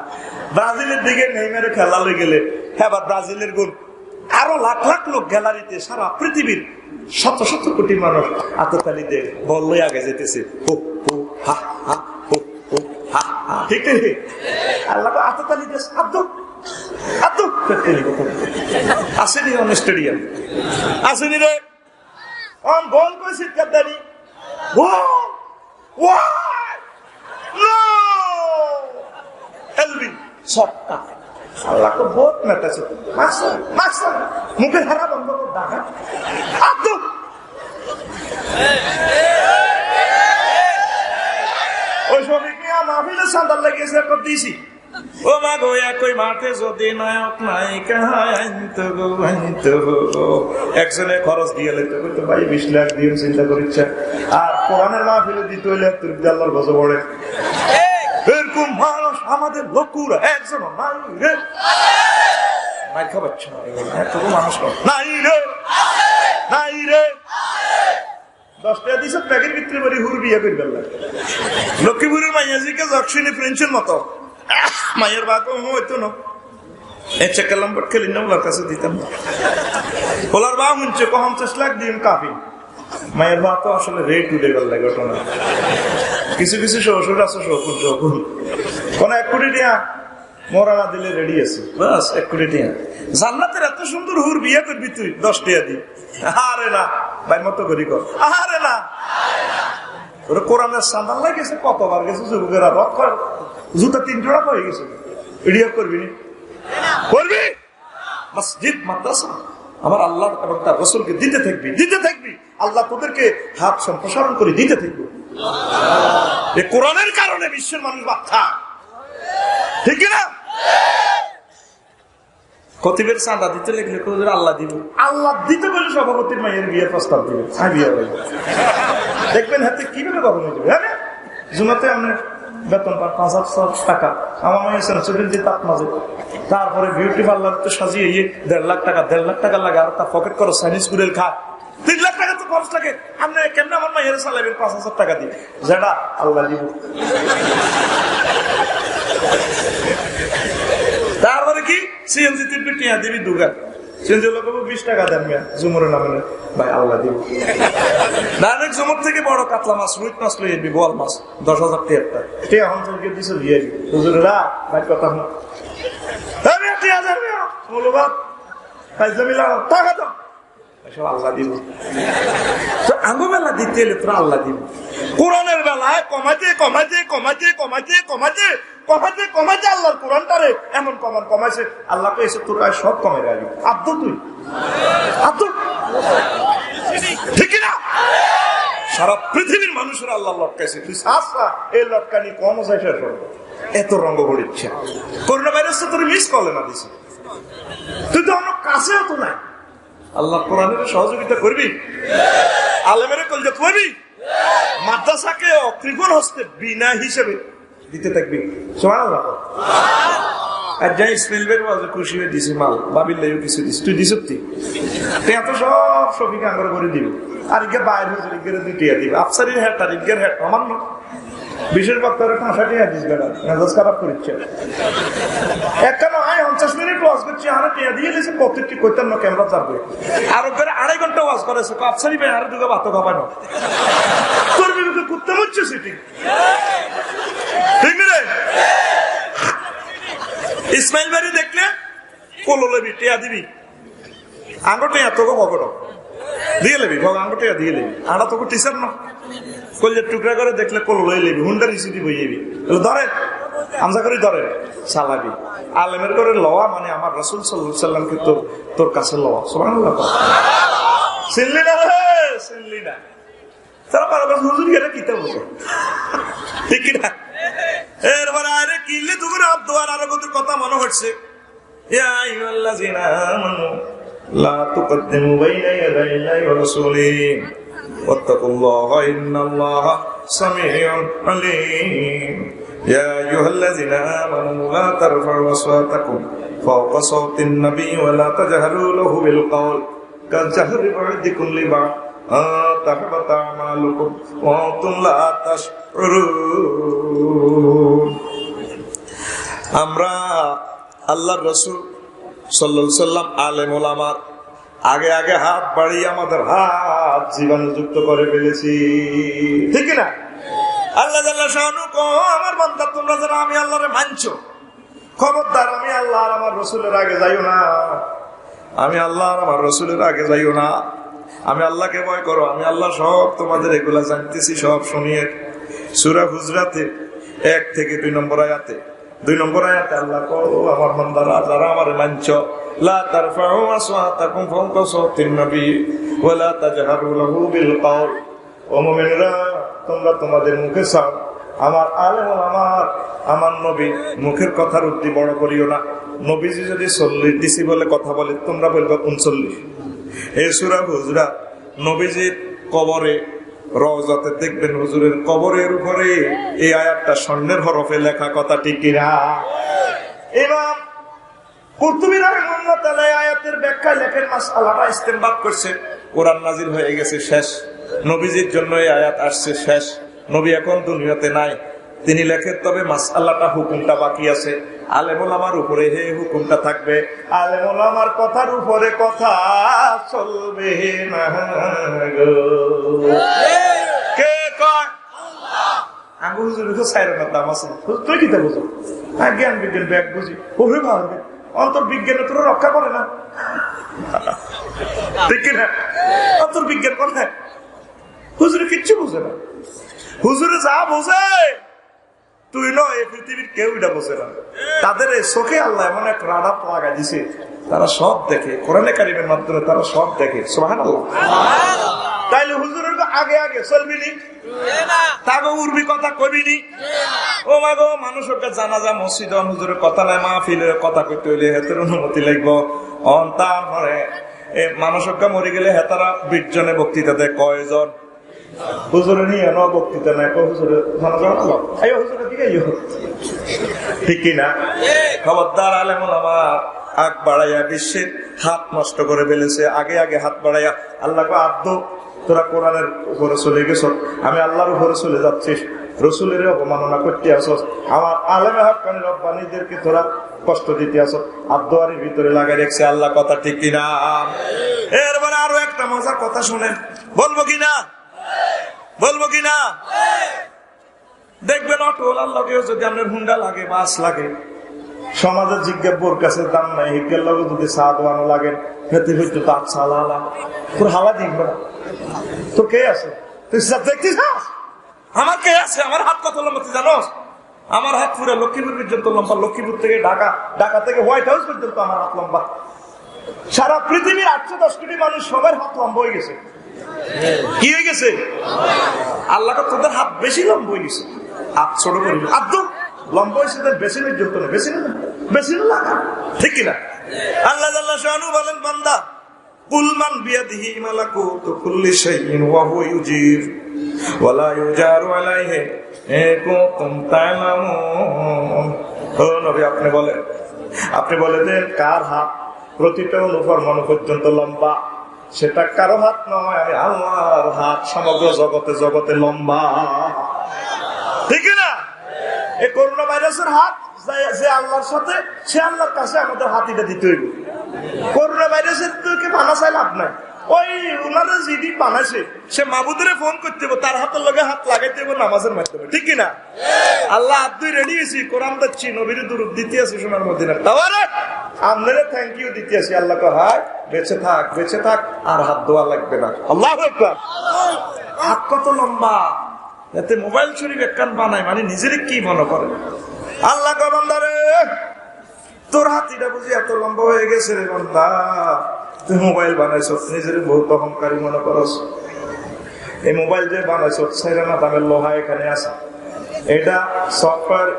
ব্রাজিলের দিকে নেইমারের খেলা লই গেলে হ্যাঁ, ব্রাজিলের গোল, আরো লাখ লাখ লোক গ্যালারিতে, সারা পৃথিবীর শত শত কোটি মানুষ আততালি দে, বল লই আগে যেতেছে, হো হো হা হা হো হো হা হা, ঠিক আছে? আল্লাহ আততালি দে, আসেনি অন স্টেডিয়াম, আসেনি রে অন বল কই চিৎকার দানি, আল্লাহ তো বহুত মেটাছে, মুখের হারা বন্ধ কর, ডাকা ওই শ্রমিক নিয়ে মাহফিলে সান্দার লাগিয়েছে দিয়েছি। ও মা গো একই মাঠে যদি নায়ক নায়িকা একজনে খরচ দিয়ে লেখতে করতে ভাই 20 লাখ দিয়ে চিন্তা করিচ্ছে, আর কোরআনের মাহফিলে দিতে হইলে তুই আল্লাহর গজব পড়ে। এরকম মানুষ আমাদের লকুর একজন নাই রে, নাই খাবাচ্ছ মানুষ নাই রে, নাই রে। 10 টাকা দিছে প্যাকেট বিক্রি করে হুর বিয়ে করে ফেললাম। লক্ষ্মীপুরের মাইয়াজিকে জকশনে ফ্রেঞ্চের মতো মায়ের বাবা হইতো না, চেকালাম খেলি না, ওলার কাছে দিতাম না। ওলার বা শুনছে 50 লাখ দিন কাপি, মায়ের মা তো আসলে রেট উঠে গেল ঘটনা। কিছু কিছু শ্বশুর আছে শকুন কোন 1 কোটি টাকা মরা না দিলে রেডি আছে, বাস 1 কোটি টাকা। জান্নাতের এত সুন্দর হুর বিয়ে করবি তুই, 10 টাকা দি। আরে না ভাই, মতো করি কর। আরে না, ওরা কোরআনের সান্দাল লাগেছে, কতবার গেছে যুবকেরা, রক করে জুতা 3 জোড়া হয়ে গেছে। এডিয়া করবি নি? করবি? মসজিদ মাদ্রাসা আমার আল্লাহ এবং তার রাসূলকে দিতে থাকবি, দিতে থাকবি। আল্লাহ তোদেরকে হাত সম্প্রসারণ করে দিতে থাকবে। এই কোরআনের কারণে বিশ্বের মানুষ বাচ্চা, ঠিক না? কতিবের চাঁদা দিতে লাগলে আল্লাহ দিব, আল্লাহ দিতে বলে সভাপতির মায়ের বিয়ের প্রস্তাব দিবে, বিয়ে হবে। দেখবেন হাতে কিভাবে কখন হয়ে যাবে। হ্যাঁ, জুমাতে আপনার বেতন পান 5,000 টাকা, আমার মায়ের সেন্সুরিন দিয়ে তাপ মাঝে, তারপরে বিউটি পার্লার তো সাজিয়ে 1.5 লাখ টাকা, 1.5 লাখ টাকা লাগে, আর তার পকেট করো চাইনিজ কুড়েল খা, 3 লাখ টাকা তো খরচ লাগে। আপনি কেমন আমার মায়ের চালাবেন 5,000 টাকা দিয়ে? যেটা আল্লাহ দিব। তারপরে কি সিএনজি তিনটি টিয়া দিবি দুগা, সিএনজি লোক 20 টাকা দেন মিয়া জুমুরের নামে, ভাই আল্লাহ দিব। ডাইরেক্ট জুমুর থেকে বড় কাতলা মাছ, রুই মাছ লই এবি, বোয়াল মাছ 10,000 টাকা টিয়া হনসকে দিছে দিয়ে হুজুরেরা ভাই কথা না, আমি টিয়া দেন মিয়া মূল্যবান ফাইজলা মিলা টাকা দাও, এসব আল্লাহ দিব। তো আঙ্গো বেলা দিতে এলে তোরা আল্লাহ দিব। কোরআনের বেলায় কমাইতে কমাইতে কমাইতে কমাইতে কমাইতে কমাইতে কমাইতে আল্লাহর কোরআনটারে এমন কমাইছে, আল্লাহ কইছে তোর সব কমে রাখবি। আব্দুল তুই আব্দুল, ঠিক না? সারা পৃথিবীর মানুষের আল্লাহ লটকাইছে, তুই আচ্ছা এই লটকানি কম যায় শেষ হবে, এত রঙ্গ গড়িচ্ছে। করোনা ভাইরাস তোর মিস করলে না দিছে, তুই তো আমার কাছেও তো নাই। আল্লাহ কোরআনের সহযোগিতা করবি, আলেমের কলজা করবি, মাদ্রাসাকে অকৃপণ হস্তে বিনা হিসেবে দিতে থাকবি। সুবহানাল্লাহ। আর যাই ইসমাইল ভাইয়ের ওয়াজে খুশি হয়ে দিছি মাল, বাবির লাইও কিছু দিছি, তুই দিছ তুই এত সব শফিকে আঙ্গরে করে দিবি, আর ইগে বাইরে হুজুর ইগের 2 টাকা দিবি, আফসারির হ্যাট আর ইগের হ্যাট আমার না, বিশেষ বক্তারে 5 টাকা দিস বেড়া, মেজাজ খারাপ করিচ্ছে। একখানে 50 মিনিট ওয়াজ করছি, আরে টিয়া দিয়ে দিয়েছে, প্রত্যেকটি কইতাম না ক্যামেরা যাবে, আর ওপরে 2.5 ঘন্টা ওয়াজ করেছে, আফসারি ভাই আরে দুটো ভাত খাবানো, তোর বিরুদ্ধে কুত্তে হচ্ছে সিটি, ঠিক রে? ইসমাইল ভাই দেখলে কোলো লেবি, টিয়া দিবি, আঙ্গো টিয়া তোকে ভগড় দিয়ে লেবি, আঙ্গো টিয়া দিয়ে লেবি, আড়া তোকে টিচার না, কলজের টুকরা করে দেখলে কোলো লই লেবি, হুন্ডার রিসিটি বই যাবি, ধরে আমজা করে ধরে চালাবি। আলেমের করে লওয়া মানে আমার রাসূল সাল্লাল্লাহু আলাইহি সাল্লামকে তোর কাছে লওয়া। সুবহানাল্লাহ। চিনলি না রে, চিনলি না, তারা বারবার হুজুর এটা কিতাব বলে, ঠিক না? এরপরে আরে কিনলে তুমি আব্দুয়ার আরো কত কথা মনে হচ্ছে, ইয়া আইয়ুহাল্লাযিনা আমানু লা তুকদ্দিমু বাইনা ইয়াদাইল্লাহি ওয়া রাসূলিহি ওয়াত্তাকুল্লাহা ইন্নাল্লাহা সামিউন আলীম। ইয়া আইয়ুহাল্লাযিনা আমানু লা তারফা'উ আসওয়াতাকুম ফাওকা সাওতিন নবী ওয়া লা তাজহারু লাহু বিল কওল কাজহারি বা'দিকুম লিবা'দ তাহবাতা আমালুকুম ওয়া আনতুম লা তাশউরুন। আমরা আল্লাহর রাসূল সাল্লাল্লাহু আলাইহি সাল্লাম আলেম ওলামার আগে আগে হাত বাড়িয়ে আমাদের হাত জীবাণুযুক্ত করে ফেলেছি, ঠিক না? আল্লাহ জাল্লা শানু কো, আমার বান্দা তোমরা যারা আমি আল্লাহরে মানছো, খবরদার আমি আল্লাহ আর আমার রাসূলের আগে যাইও না, আমি আল্লাহ আর আমার রাসূলের আগে যাইও না, আমি আল্লাহকে ভয় করো, আমি আল্লাহ সব তোমাদের এগুলা জানতেছি, সব শুনিয়ে। সূরা হুজরাতে 1 থেকে 2 নম্বর আয়াতে, 2 নম্বর আয়াতে আল্লাহ কো, আমার বান্দারা যারা আমারে মানছো, লা তারফাউ আসওয়াতাকুম ফাওকা সাওতিন নবী ওয়া লা তাজহারু লাহু বিল কওল। ও মুমিনরা, তোমরা তোমাদের মুখে চাও, আমার আলেম আমার নবী মুখের কথার উদ্দি বড় করিও না। নবীজি যদি 40 ডিসিবলে কথা বলে, তোমরা বলবে 39। এই সূরা হুজরাত নবীজির কবরে রওজাতে দেখবেন হুজুরের কবরের উপরে এই আয়াতটা স্বর্ণের হরফে লেখা, কথা ঠিক কিনা? ইমাম কুরতুবী রাহিমাহুল্লাহ তাআলা আয়াতের ব্যাখ্যা লেখেন, মাসআলাটা ইস্তেমবাদ করছে, কোরআন নাজিল হয়ে গেছে শেষ, নবীজির জন্য এই আয়াত আসছে শেষ, নবী এখন দুনিয়াতে নাই, তিনি লেখেন তবে মাসআলাটা হুকুমটা বাকি আছে, আলেম ওলামার উপরে হে হুকুমটা থাকবে, আলেম ওলামার কথার উপরে কথা চলবে না গো। কে কয়? আল্লাহ। আঙ্গ আগে হুজুরের তো সাইরনের দাম আছে, তুই কিতা বুঝো? হ্যাঁ, জ্ঞান বিজ্ঞান ব্যাগ বুঝি, ওরে পারবে অন্তর্বিজ্ঞানে তোরা রক্ষা করে না, ঠিক কিনা? অন্তর্বিজ্ঞান করে হুজুরে কিচ্ছু বুঝে না। হুজুরে যা বোঝে তুই নয়, এই পৃথিবীর কেউ এটা বোঝে না। তাদের এই চোখে আল্লাহ এমন এক রাডার লাগা দিছে, তারা সব দেখে, কোরআনে কারিমের মাধ্যমে তারা সব দেখে। সুবহানাল্লাহ। তাইলে হুজুরের আগে আগে চলবি নি, তাকে উর্বি কথা কবি নি। ও মা গো, মানুষকে জানাজা মসজিদ হুজুরের কথা নাই, মাহফিলের কথা কইতে হইলে হেতের অনুমতি লাগবো। তারপরে মানুষকে মরে গেলে হেতারা 20 জনে বক্তৃতা দেয়, কয়জন? হুজুরে নিয়ে বক্তৃতা নাই, হুজুরের জানাজা হলো, হুজুরের দিকে ঠিক কিনা? খবরদার আলেম ওলামা আগ বাড়াইয়া বিশ্বের হাত নষ্ট করে ফেলেছে। আগে আগে হাত বাড়াইয়া আল্লাহকে আব্দ, তোরা কোরআনের উপরে চলে গেছ, আমি আল্লাহর উপরে চলে যাচ্ছিস, রসুলের অবমাননা করতে আসস, আমার আলেমে হক্কানি রব্বানীদেরকে তোরা কষ্ট দিতে আসস, আব্দুয়ারির ভিতরে লাগাই রেখেছে। আল্লাহ কথা ঠিক কিনা? এরপরে আরো একটা মজার কথা শুনেন, বলবো কিনা? বলবো কিনা? দেখবেন অটোওয়ালার লগে যদি আপনার হুন্ডা লাগে, বাস লাগে, সমাজের জিজ্ঞাসা কাছে দাম নাই, হিজ্ঞের লগে যদি চা দোয়ানো লাগে, হেতে হইতো তার চালা তোর হাওয়া দিবে না। তোর কে আছে? তুই দেখছিস আমার কে আছে? আমার হাত কত লম্বা তুই জানোস? আমার হাত পুরো লক্ষ্মীপুর পর্যন্ত লম্বা, লক্ষ্মীপুর থেকে ঢাকা, ঢাকা থেকে হোয়াইট হাউস পর্যন্ত আমার হাত লম্বা। সারা পৃথিবীর 810 কোটি মানুষ সবার হাত লম্বা হয়ে গেছে। কি হয়ে গেছে? আল্লাহ তোদের হাত বেশি লম্বা হয়ে গেছে, হাত ছোট করে আব্দুল লম্বা হয়েছে, বেশি নির্যন্ত না, বেশি না, বেশি না লাগা, ঠিক কিনা? আল্লাহ জাল্লাহু শানু বলেন, বান্দা কুলমান বিয়াদিহি মালাকুতু কুল্লি শাইইন ওয়া হুয়া ইউজির ওয়া লা ইউজারু আলাইহি কুনতুম তা'লামুন। ও নবী, আপনি বলে দেন কার হাত প্রতিটা অনুফরমান পর্যন্ত লম্বা? সেটা কারো হাত নয়, আমি আল্লাহর হাত সমগ্র জগতে জগতে লম্বা, ঠিক না? এই করোনা ভাইরাসের হাত যে আল্লাহর সাথে, সে আল্লাহর কাছে আমাদের হাতিটা দিতে হইব। করোনা ভাইরাসের তোকে বানা চাই লাভ নাই, ওই উনারা যিনি বানাইছে সে মাবুদের ফোন করতে হবে, তার হাতের লগে হাত লাগাইতে হবে নামাজের মাধ্যমে, ঠিক কিনা? আল্লাহ আব্দুই রেডি হয়েছি, কোরআন দিচ্ছি, নবীর দুরূদ দিতে আছি সোনার মদিনার, তাহলে আপনারা থ্যাংক ইউ দিতে আছি। আল্লাহকে হায় বেঁচে থাক, বেঁচে থাক, আর হাত ধোয়া লাগবে না। আল্লাহু আকবার। হাত কত লম্বা, এতে মোবাইল শরীফ একখান বানায়, মানে নিজের কি মনে করে? আল্লাহ কে বান্দারে, তোর হাতিটা বুঝি এত লম্বা হয়ে গেছে রে বান্দা, তুই মোবাইল বানাইছ, নিজের বহুত অহংকারী মনে করস। এই মোবাইল যে বানাইছ, সেরানা দামের লোহা এখানে আছে, এটা সফটওয়্যার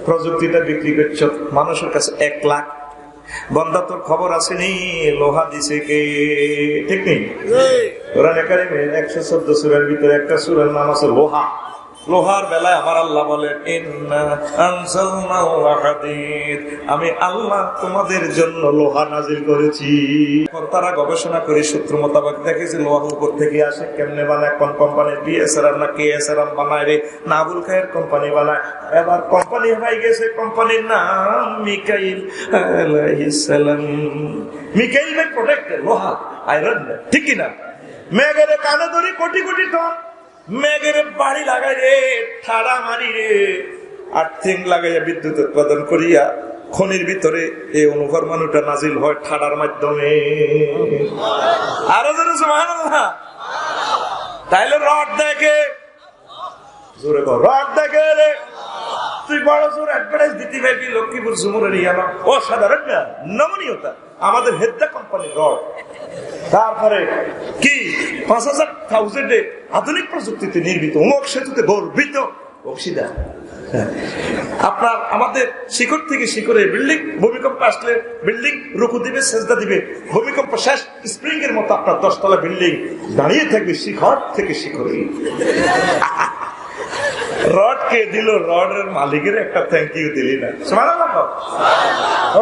প্রযুক্তিটা বিক্রি করছ মানুষের কাছে 1 লাখ। বন্দা তোর খবর আসেনি লোহা দিছে কে? ঠিক নেই? কোরআনে কারিমে 114 সূরার ভিতরে একটা সূরার নাম আছে লোহা। লোহার বেলায় আমার আল্লাহ বলেন, ইন্না আনজালনাল হাদীদ, আমি আল্লাহ তোমাদের জন্য লোহা নাজিল করেছি। তারা গবেষণা করে সূত্র মোতাবেক দেখে যে লোহা উপর থেকে আসে, কেমনে বানায়, কোন কোম্পানির বিএসআরএম না কেএসআরএম বানায় রে, না আবুল খায়ের কোম্পানি বানায়। এবার কোম্পানি হয়ে গেছে, কোম্পানির নাম মিকাইল আলাইহিস সালাম। মিকাইল ভাই প্রোটেক্টেড লোহা, আয়রন, ঠিক কিনা? মেঘের কানে ধরি কোটি কোটি টন, মেঘের বাড়ি লাগাই রে, ঠাড়া মারি রে, আর্থিং লাগাইয়া বিদ্যুৎ উৎপাদন করিয়া খনির ভিতরে এই অনুফরমানুটা নাজিল হয় ঠাড়ার মাধ্যমে। আরো জোরে সুবহানাল্লাহ। তাইলে রড দেখে, জোরে কর, রড দেখে রে, তুই বড় জোর অ্যাডভার্টাইজ দিতে পারবি লক্ষ্মীপুর ঝুমুরের ইয়ানা, অসাধারণ না, নমনীয়তা, আমাদের হেদ্দা কোম্পানির রড। তারপরে কি 5000 আধুনিক প্রযুক্তিতে নির্মিত, অমুক সেতুতে গর্বিত অংশীদার। আপনার আমাদের শিখর থেকে শিখরে বিল্ডিং, ভূমিকম্প আসলে বিল্ডিং রুকু দিবে, সেজদা দিবে, ভূমিকম্প শেষ স্প্রিং এর মতো আপনার 10 তলা বিল্ডিং দাঁড়িয়ে থাকবে শিখর থেকে শিখরে। রড কে দিল? রডের মালিকের একটা থ্যাংক ইউ দিলি না?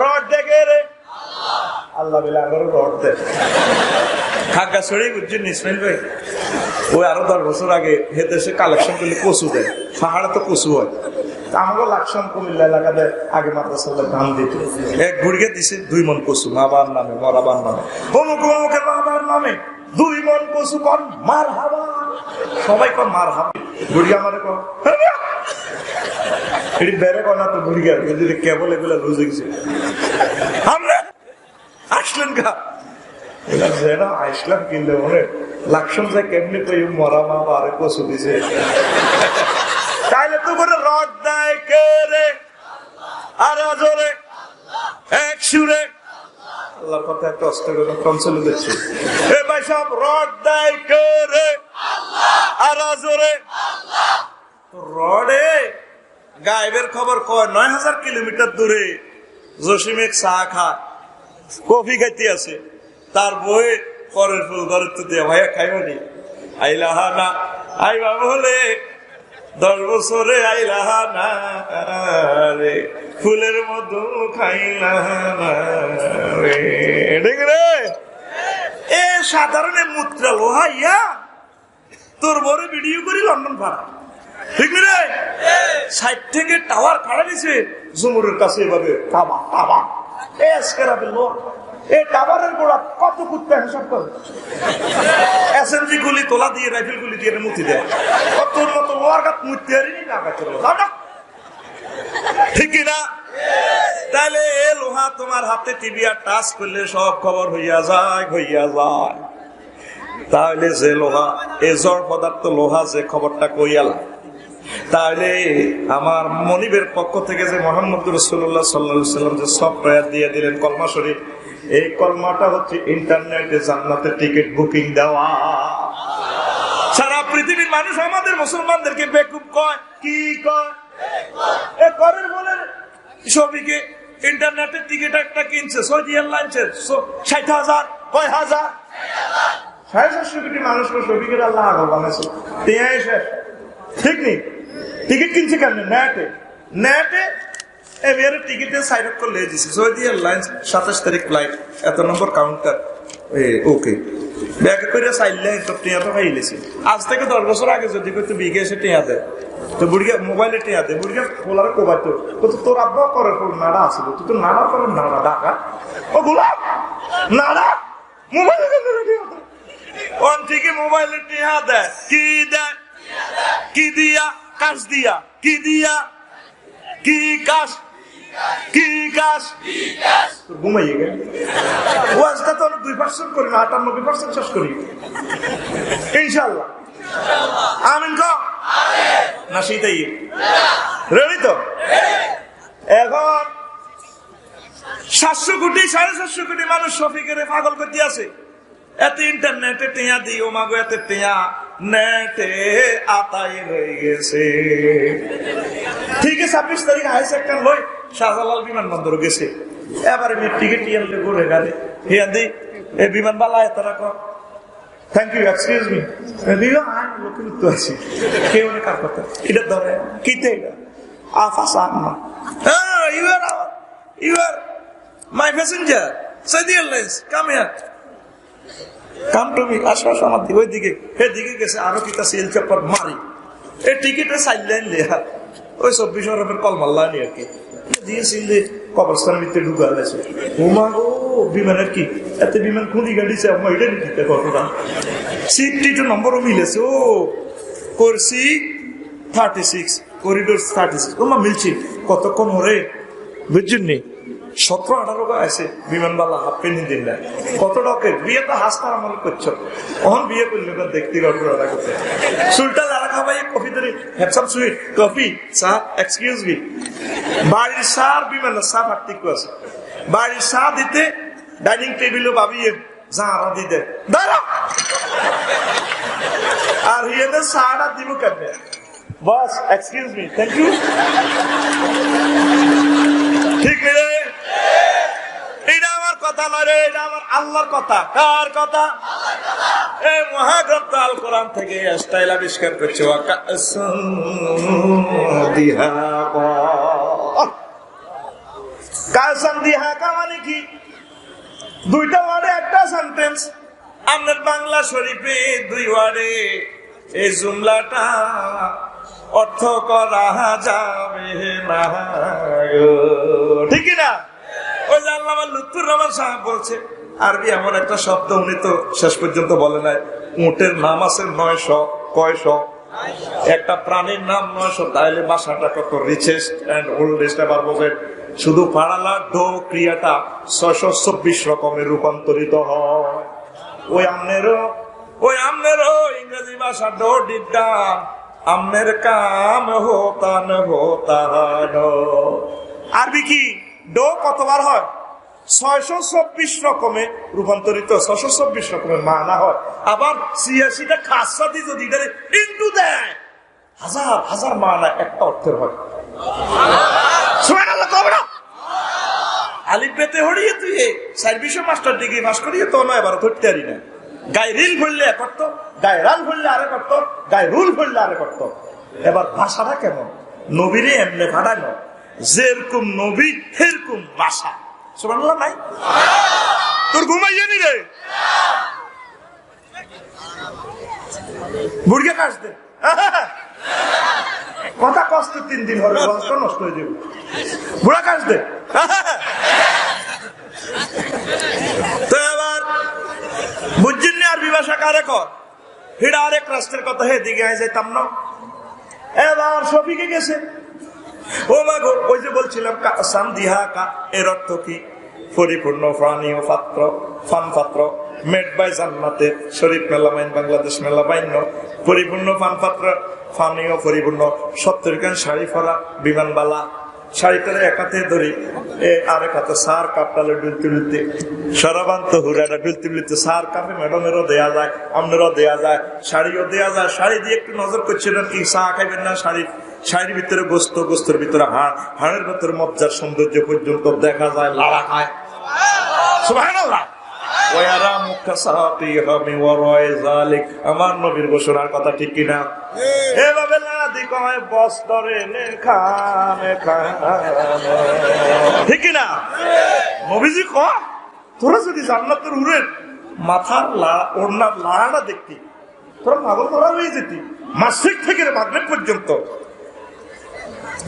রড দেখে রে আল্লাহ বেলা আরো রড দেয়। খাগড়াছড়ি বুঝছেন ইসমাইল ভাই, ওই আরো 10 বছর আগে হে দেশে কালেকশন করলে কচু দেয়, পাহাড়ে তো কচু হয়। আমাকে লাকসাম কুমিল্লা এলাকাতে আগে মাদ্রাসার ধান দিত, 1 ঘুরিয়ে দিছে 2 মন কচু, মাবার নামে, মরাবার নামে, অমুক অমুকের মাবার নামে 2 মন কচু, কন মার হাবা, সবাই কন মার হাবা, ঘুরিয়ে আমারে কন এটি বেড়ে কনা তো ঘুরি গেল কেবল এগুলো লুজে গেছে আমরা আসলেন গা আসলাম কিনলে মনে লাকসম যায় কেমনি কই মরা মা আরে কচু দিছে তাইলে তো করে রড দেয় কে রে আর জোরে এক সুরে আল্লাহর কথা একটা অস্ত করে কম চলে দিচ্ছে এ ভাই সব রড দেয় কে রে আর জোরে রডে গায়েবের খবর কয় ৯,০০০ কিলোমিটার দূরে জসিম এক চা খা কফি খাইতে আছে তার বই পরের ফুল ঘরের তো দিয়ে ভাইয়া খাইবানি আইলাহা না আইবা বলে 10 বছরে আইলাহা না রে ফুলের মধু খাইলা রে ঠিক রে এ সাধারণ মুদ্রা লোহা ইয়া তোর বড় ভিডিও করি লন্ডন ভাড়া ঠিক রে সাইড থেকে টাওয়ার খাড়া দিছে জুমুরের কাছে এভাবে টাবা টাবা এই টাওয়ারের গোড়া কত কুত্তা হিসাব করে এসএমজি গুলি তোলা দিয়ে রাইফেল গুলি দিয়ে মুতি দেয় তোর মতো লোহার গাছ মুতি হারিনি না ঠিক না তাহলে এ লোহা তোমার হাতে টিভি আর টাচ করলে সব খবর হইয়া যায় তাহলে যে লোহা এ জড় পদার্থ লোহা যে খবরটা কইয়ালা তাহলে আমার মনিবের পক্ষ থেকে যে মোহাম্মদ রাসূলুল্লাহ সাল্লাল্লাহু আলাইহি ওয়াসাল্লাম যে সফটওয়্যার দিয়ে দিলেন কলমা শরীফ, এই কলমাটা হচ্ছে ইন্টারনেটে জান্নাতের টিকিট বুকিং দেওয়া। সারা পৃথিবীর মানুষ আমাদের মুসলমানদেরকে বেকুব কয়, কি কয় এ করেন বলে সবিকে ইন্টারনেটের টিকিট একটা কিনছে সৌদি এয়ারলাইন্সের 60,000 কয় হাজার 750 কোটি মানুষকে সবিকের আল্লাহ আগল বানাইছে ঠিক নেই। টিকিট কিনছে কেমন নেটে এবারে টিকিটের সাইড আপ করে দিয়েছে সৌদি এয়ারলাইন্স 27 তারিখ ফ্লাইট এত নম্বর কাউন্টার ওকে ব্যাগ করে চাইলে টিয়া তো খাইলেছি। আজ থেকে 10 বছর আগে যদি করতে বিঘে এসে টিয়া দেয় তো বুড়িয়া মোবাইলে টিয়া দেয় বুড়িয়া খোলার কোবাই তো তোর আব্বা করে নাড়া আসিল তুই তো নাড়া করে নাড়া ডাকা ও গোলাপ নাড়া মোবাইলে ওন থেকে মোবাইলে টিয়া দেয় কি দেয় কি দিয়া কাশ দিয়া কি দিয়া কি কাশ ঘুমাইয়ে গেল ওয়াজটা তো 2% করি না 98% শেষ করি ইনশাআল্লাহ আমিন কো না সেটাই রেডি তো। এখন 700 কোটি 750 কোটি মানুষ শফিকের পাগল করতে আছে এত ইন্টারনেটে টিয়া দিও মাগো এত টিয়া নেটে আতাই হয়ে গেছে। ঠিক আছে 26 তারিখ হাই সেক্টর লই শাহজালাল বিমানবন্দর গেছে এবারে টিকিট টিয়ালে ঘুরে গেলে হিয়া দি এই বিমান বালায় তারা কো থ্যাংক ইউ এক্সকিউজ মি দিও আমি লোকের তো আছি কেউ না কার কথা এটা ধরে কিতে এটা আফাসা না you are my passenger Saudi airlines come here come to me আশপাশ আমার ওই দিকে দিকে গেছে আরো কিতা সেল চাপার মারি এই টিকিটে সাইডলাইন লেখা ওই 24 অরবের কল মাল্লানি আর কি দিয়েছিল কবরস্থানের ভিতরে ঢুকা গেছে ওমা গো বিমানের কি এত বিমান খুঁড়ি গাড়িছে আমার এটা নিতে কতটা সিটটি তো নম্বরও মিলেছে ও করছি 36 করিডোর 36 ওমা মিলছি কতক্ষণ হরে বুঝছেন নি 17-18 আছে বিমানবালা হাফ পেনি দিন না কত ডকের বিয়ে তো হাসতার আমল করছো অহন বিয়ে করলে দেখতে গড়গড়া করতে সুলটা লারা খাবাই কফি ধরে হ্যাভ সাম সুইট কফি চা এক্সকিউজ মি বাড়ির সার বিমানের চা পার্থক্য আছে বাড়ির চা দিতে ডাইনিং টেবিলও ভাবিয়ে যারা দিতে দাঁড়া আর হিয়েদের চাটা দিব কেমনে বস এক্সকিউজ মি থ্যাংক ইউ ঠিক রে এটা আমার কথা নয় রে এটা আমার আল্লাহর কথা। কার কথা? এই মহাগ্রন্থ আল কোরআন থেকে স্টাইল আবিষ্কার করছে মানে কি দুইটা ওয়ার্ডে একটা সেন্টেন্স আপনার বাংলা শরীফে 2 ওয়ার্ডে এই জুমলাটা অর্থ করা যাবে না ঠিক না ওই যে আল্লামা লুৎফুর রহমান সাহেব বলছে আরবি এমন একটা শব্দ উনি তো শেষ পর্যন্ত বলে নাই উটের নাম আছে 900 কয়শ একটা প্রাণীর নাম 900, তাহলে বাসাটা কত রিচেস্ট এন্ড ওল্ডেস্ট। এবার বোঝেন, শুধু পাড়ালা ডো ক্রিয়াটা 624 রকমের রূপান্তরিত হয়। ওই আমনেরও ইংরেজি ভাষা ডো ডিডা আমনের কাম হোতান হোতান। আরবি কি ডো কতবার হয়? 624 রকমে রূপান্তরিত, 624 রকমের মানা হয়। আবার 86টা খাসা দিয়ে যদি ইন্টু দেয়, হাজার হাজার মানা একটা অর্থের হয়। সুবহানাল্লাহ কবে না? আলিফ বেতে হড়িয়ে তুই 4 মাস্টার ডিগ্রি পাস করিয়ে তো নয়, এবার ধরতে পারি না। গায়ে রিল ভরলে করতো, গায়ে রাল ভরলে আরে করতো, গায়ে রুল ভরলে আরে করতো। এবার ভাষাটা কেমন? নবীরে এমনি ভাড়ানো, যেরকম নবী সেরকম ভাষা। সুবহানাল্লাহ নাই? তোর ঘুমাইয়ে নি রে বুড়িয়া কাজ দে কথা কষ্ট 3 দিন হবে, কষ্ট নষ্ট হয়ে যাবে। বুড়া কাজ দে। তো এবার বুঝছেন না আরবি ভাষা কারে কর? হিডা আরেক রাষ্ট্রের কথা, হে দিকে যাইতাম না। এবার শফিকে গেছে, ও মা গো, ওই যে বলছিলাম সামদিহা কা, এর অর্থ কি? পরিপূর্ণ প্রাণী ও পাত্র, ফান পাত্র, মেড বাই জান্নাতে, শরীফ মেলামাইন, বাংলাদেশ মেলামাইন। পরিপূর্ণ ফান পাত্র, ফানীয় পরিপূর্ণ 70 খান শাড়ি পরা বিমানবালা, শাড়িটারে এক হাতে ধরি, আরেক হাতে সার কাপটালে ডুলতে ডুলতে, সরাবান্ত হুরাটা ডুলতে ডুলতে সার কাপে ম্যাডামেরও দেয়া যায়, আপনারও দেয়া যায়, শাড়িও দেয়া যায়। শাড়ি দিয়ে একটু নজর করছিলেন কি চা খাইবেন না? শাড়ির ভিতরে গোস্ত, গোস্তের ভিতরে হাড়, হাড়ের ভিতরে মজ্জার সৌন্দর্য পর্যন্ত দেখা যায়, লাড়া খায়। সুবহানাল্লাহ। আমার নবীর ঘোষণার কথা ঠিক কিনা? এভাবে ঠিক কিনা? নবীজি কয়, তোরা যদি জান্নাতের উড়ের মাথার ওড়নার লাড়াটা দেখতি, তোরা পাগল করা হয়ে যেতি। মাসিক থেকে মাগরিব পর্যন্ত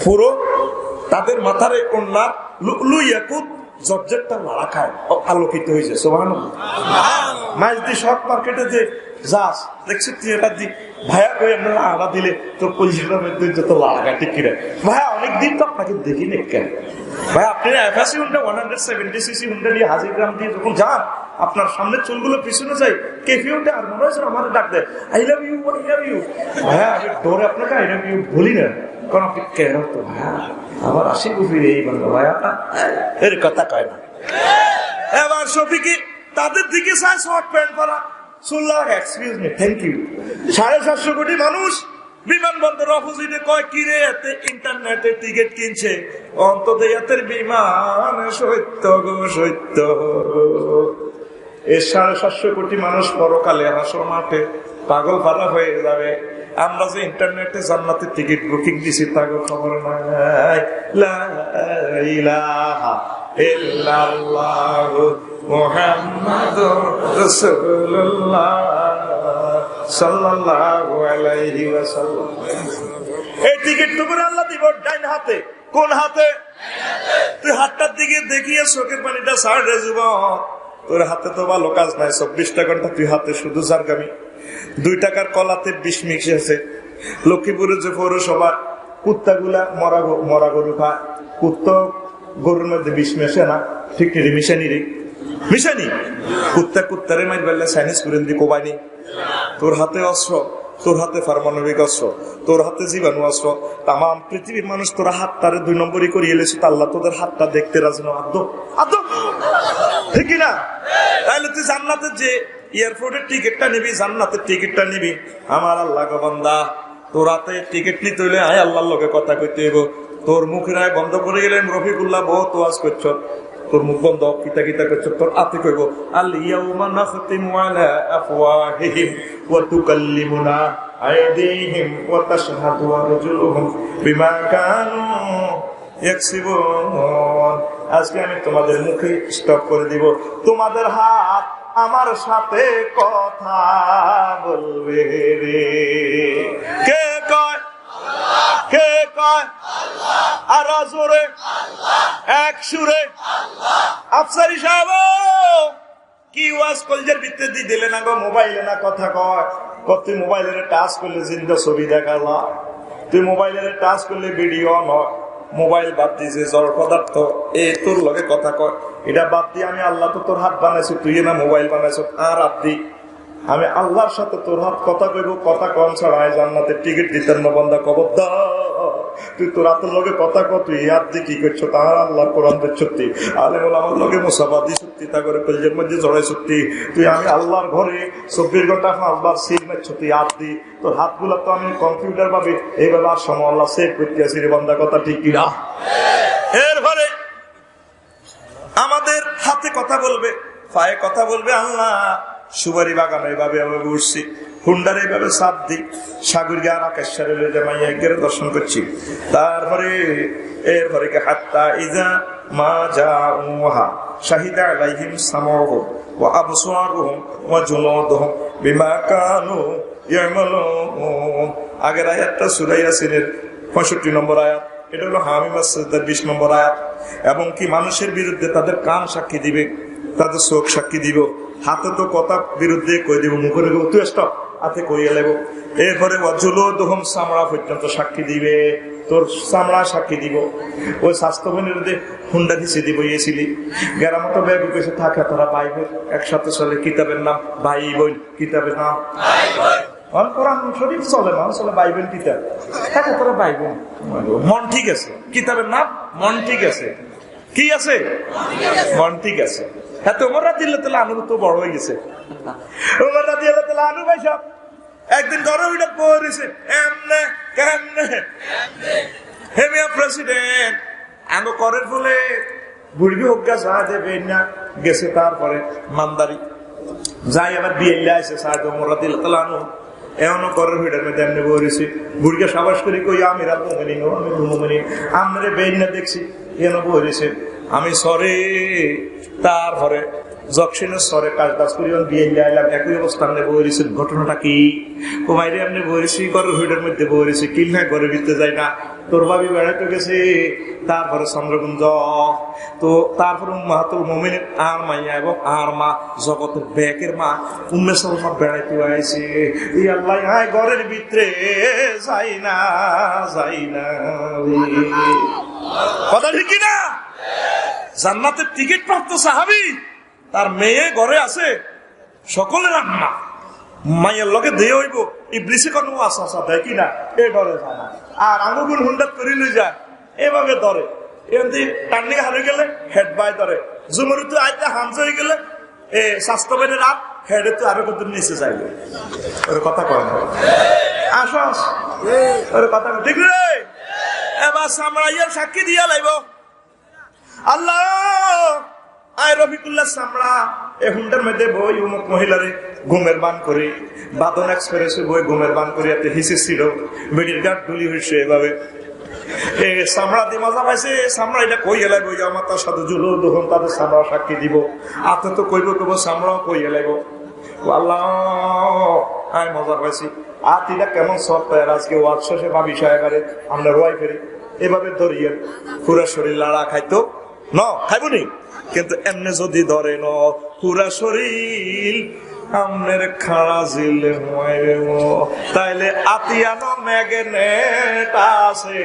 পুরো তাদের মাথার ওড়নার লুলু ইয়াকুত জর্জেটটা লাড়া খায়, আলোকিত হয়েছে। সুবহানাল্লাহ। মাইজদি শর্ট মার্কেটে যে যাস দেখছি এটা দি ভাইয়া কই আমরা লাড়া দিলে তোর পজিশনের মধ্যে যত লাড়া ঠিক কিনা? ভাইয়া অনেকদিন তো আপনাকে দেখি না কেন ভাই? আপনি এফএসি হুন্ডা 170cc হুন্ডা নিয়ে হাজিগ্রাম দিয়ে যখন যান, আপনার সামনে চুলগুলো পিছনে যায়, কেফি উঠে আর মনে হয়েছে আমার ডাক দেয়, I love you, I love you. ভাইয়া আমি ডোরে আপনাকে আই লাভ ইউ বলি না, কারণ আপনি কেন তো ভাইয়া আমার আসি গুফির এই বাংলা ভাইয়া এর কথা কয় না। এবার শফিকি তাদের দিকে চায়, শর্ট প্যান্ট পরা, সুল্লাহ এক্সকিউজ মি, থ্যাংক ইউ। 750 কোটি মানুষ বিমানবন্দর অপোজিটে কয়, কিরে এতে ইন্টারনেটে টিকিট কিনছে, অন্তত এতের বিমান সত্য গো সত্য। এই 750 কোটি মানুষ পরকালে হাসর মাঠে পাগল পারা হয়ে যাবে। আমরা যে ইন্টারনেটে জান্নাতের টিকিট বুকিং দিছি তাকে খবর নাই। লা ইলাহা ইল্লাল্লাহু মুহাম্মাদুর রাসূলুল্লাহ সাল্লাল্লাহু আলাইহি ওয়াসাল্লাম। এই টিকিট তোমার আল্লাহ দিব ডাইন হাতে। কোন হাতে? তুই হাতটার দিকে দেখিয়ে চোখের পানিটা ছাড় রে যুবক। তোর হাতে তো ভালো কাজ নাই, 24টা ঘন্টা তুই হাতে শুধু জারগামি। 2 টাকার কলাতে বিষ মিশে আছে। লক্ষ্মীপুরের যে পৌরসভা কুত্তাগুলা মরা গরু খায়, কুত্তা গরুর মধ্যে বিষ মেশে না, ঠিক নি? মিশানি রে, মিশানি। কুত্তারে মাইর বেললে চাইনিজ করেন দি কোবাইনি। তোর হাতে অস্ত্র, তোর হাতে পারমাণবিক অস্ত্র, তোর হাতে জীবাণু অস্ত্র। তাম পৃথিবীর মানুষ তোরা হাতটারে 2 নম্বরই করিয়ে এলেছে, আল্লাহ তোদের হাতটা দেখতে রাজি না। আদ্য ঠিক না? তাহলে তুই জান্নাতের যে এয়ারপোর্টের টিকিটটা নিবি, জান্নাতের টিকিটটা নিবি, আমার আল্লাহ গো বান্দা তোর হাতে টিকিট নিতে হইলে আয় আল্লাহর লগে কথা কইতে হইব। তোর মুখের আয় বন্ধ করে গেলেন রফিকুল্লাহ বহুত ওয়াজ করছ, তোর মুখ বন্ধ, কিতা কিতা করছ, তোর হাতে কইব আল ইয়াউমা নাখতিমু আলা আফওয়াহিহিম ওয়া তুকাল্লিমুনা আইদিহিম ওয়া তাশহাদু আরজুলুহুম বিমা কানু ইয়াকসিবুন। আজকে আমি তোমাদের মুখে স্টপ করে দিব, তোমাদের হাত আমার সাথে কথা বলবে রে। কে কয়? কে কয়? আর জোরে এক সুরে আফসারি সাহেব কি ওয়াজ কলজের ভিতরে দিয়ে দিলে না গো, মোবাইলে না কথা কয়। তুই মোবাইলের টাচ করলে জিন্দা ছবি দেখা যায়, তুই মোবাইলের টাচ করলে ভিডিও নয়, মোবাইল বাদ দিয়েছে জড় পদার্থ, তোর লগে কথা কয়, এটা বাদ দিয়ে আমি আল্লাহ তো তোর হাত বানাইছি, তুই না মোবাইল বানাইছ, আর হাত দি আমি আল্লাহর সাথে তোর হাত কথা কইব, কথা কম ছাড়া জান্নাতের টিকিট দিতেন না বন্ধা খবরদার। তুই তোর হাতের লগে কথা কত, তুই হাত দিয়ে কি করছো, তাহার আল্লাহ কোরআন সত্যি, আলে বলে আমার লগে মুসাফাদি সত্যি, তা করে কলজের মধ্যে জড়াই সত্যি, তুই আমি আল্লাহর ঘরে 24 ঘন্টা আল্লাহর সিল মারছ, তুই হাত দি, তোর হাতগুলা তো আমি কম্পিউটার ভাবে এইভাবে আর সময় আল্লাহ সেভ করতে আসি রে বন্ধা, কথা ঠিক কিনা? এরপরে আমাদের হাতে কথা বলবে, পায়ে কথা বলবে, আল্লাহ সুবারি বাগান এইভাবে আমি উঠছি, হুন্ডার এইভাবে চাপ দিই, সাগরিয়া আকাশের মাইয়া গেলে দর্শন করছি। তারপরে এরপরে হাত্তা ইজা মা জাউহা শাহিদা আলাইহিম সামাউহুম ওয়া আবসারুহুম ওয়া জুলুদুহুম বিমা কানু ইয়ামালুন। আগের আয়াতটা সূরা ইয়াসিনের 65 নম্বর আয়াত, এটা হলো হামিম আস-সাজদার 20 নম্বর আয়াত। এবং কি মানুষের বিরুদ্ধে তাদের কান সাক্ষী দিবে, তাদের চোখ সাক্ষী দিব, হাতে তো কথা বিরুদ্ধে কই দিব, মুখে তুই স্টপ হাতে কইয়ে লেব। এরপরে ওয়াজুলুদুহুম চামড়া পর্যন্ত সাক্ষী দিবে, তোর চামড়া সাক্ষী দিব। ওই স্বাস্থ্যবানের বিরুদ্ধে হুন্ডা দিছে দিব, ইয়েছিলি গেরামতো ব্যাগ কইছে থাকে তোরা ভাই বোন একসাথে চলে, কিতাবের নাম ভাই বোন, কিতাবের নাম কোরআন শরীফ চলে না, চলে ভাই বোন কিতাব, থাকে তোরা ভাই বোন, মন ঠিক আছে, কিতাবের নাম মন ঠিক আছে, কি আছে মন ঠিক আছে। হ্যাঁ তো ওমর রাদিয়াল্লাহু তাআলা আনহু তো বড় হয়ে গেছে, ওমর রাদিয়াল্লাহু তাআলা আনহু ভাই সব একদিন ঘরে উঠে পড়েছে, এমনে কেমনে হেমিয়া প্রেসিডেন্ট আঙ্গো করের ফুলে বুড়ি হোগা চা দেবে না গেছে। তারপরে মানদারি যাই আবার বিয়ে আছে সাহেব ওমর রাদিয়াল্লাহু তাআলা আনহু এমন করের ভিড়ের মধ্যে এমনি বলেছে, বুড়িকে সাবাস করি কই আমি আমরা বেইনা দেখছি এন বলেছে আমি সরে। তারপরে জকশনের সরে কাজ করি বিয়ে আইলাম, একই অবস্থান বলেছে। ঘটনাটা কি কুমাইরে এমনি বলেছি, ঘরের ভিড়ের মধ্যে বলেছি, কিল না ঘরের ভিতরে যাই না, তোর ভাবি বেড়াইতে গেছে। তারপরে চন্দ্রগুঞ্জ তো, তারপরে উম্মাহাতুল মুমিনিন আর মাইয়া এবং আর মা জগতের ব্যাকের মা উম্মে সালমা বেড়াইতে আইছে। এই আল্লাহ আয় ঘরের ভিতরে যাই না কথা ঠিক না? জান্নাতের টিকিট প্রাপ্ত সাহাবী, তার মেয়ে ঘরে আছে, সকলের আম্মা মাইয়ের লগে দিয়ে হইব, ইবলিসে কোনো আশা দেয় কিনা এ ডরে যায় না। আর আঙুল হুন্ডাত করে লই যায় এভাবে ধরে, এমনি টার্নিং হারিয়ে গেলে হেড বাই ধরে, জুমরি তো আইতে হামজ হয়ে গেলে এ স্বাস্থ্যবানের রাত হেডে তো আরো কত নিচে যাইবে। ওর কথা কয় না, আস ওর কথা ঠিক রে। এবার সামরাইয়ার সাক্ষী দিয়া লাইব, আল্লাহ আয় রফিকুল্লাহ সামরা এ হুন্ডার মধ্যে বই অমুক মহিলারে ঘুমের বান করে, বাদন এক্সপ্রেসে বই ঘুমের বান করে এতে হিসে ছিল, বেডির গাঠ ঢুলি হয়েছে এভাবে। এ সামরা দিয়ে মজা পাইছে, সামরা এটা কই এলাইব, আমার তার সাথে জুলো তখন তাদের সামরা সাক্ষী দিব, আপনি তো কইব কব সামরাও কই এলাইব। আল্লাহ আয় মজা পাইছি, আর তিটা কেমন সব পায় আজকে ওয়াজ শেষে ভাবি সাহেবারে আমরা রোয়াই ফেরি এভাবে ধরিয়ে পুরা শরীর লাড়া খাইতো ন খাইব নি, কিন্তু এমনি যদি ধরে ন পুরা শরীর আমনের খাড়া জিলে তাইলে আতিয়ানো ম্যাগনেট আছে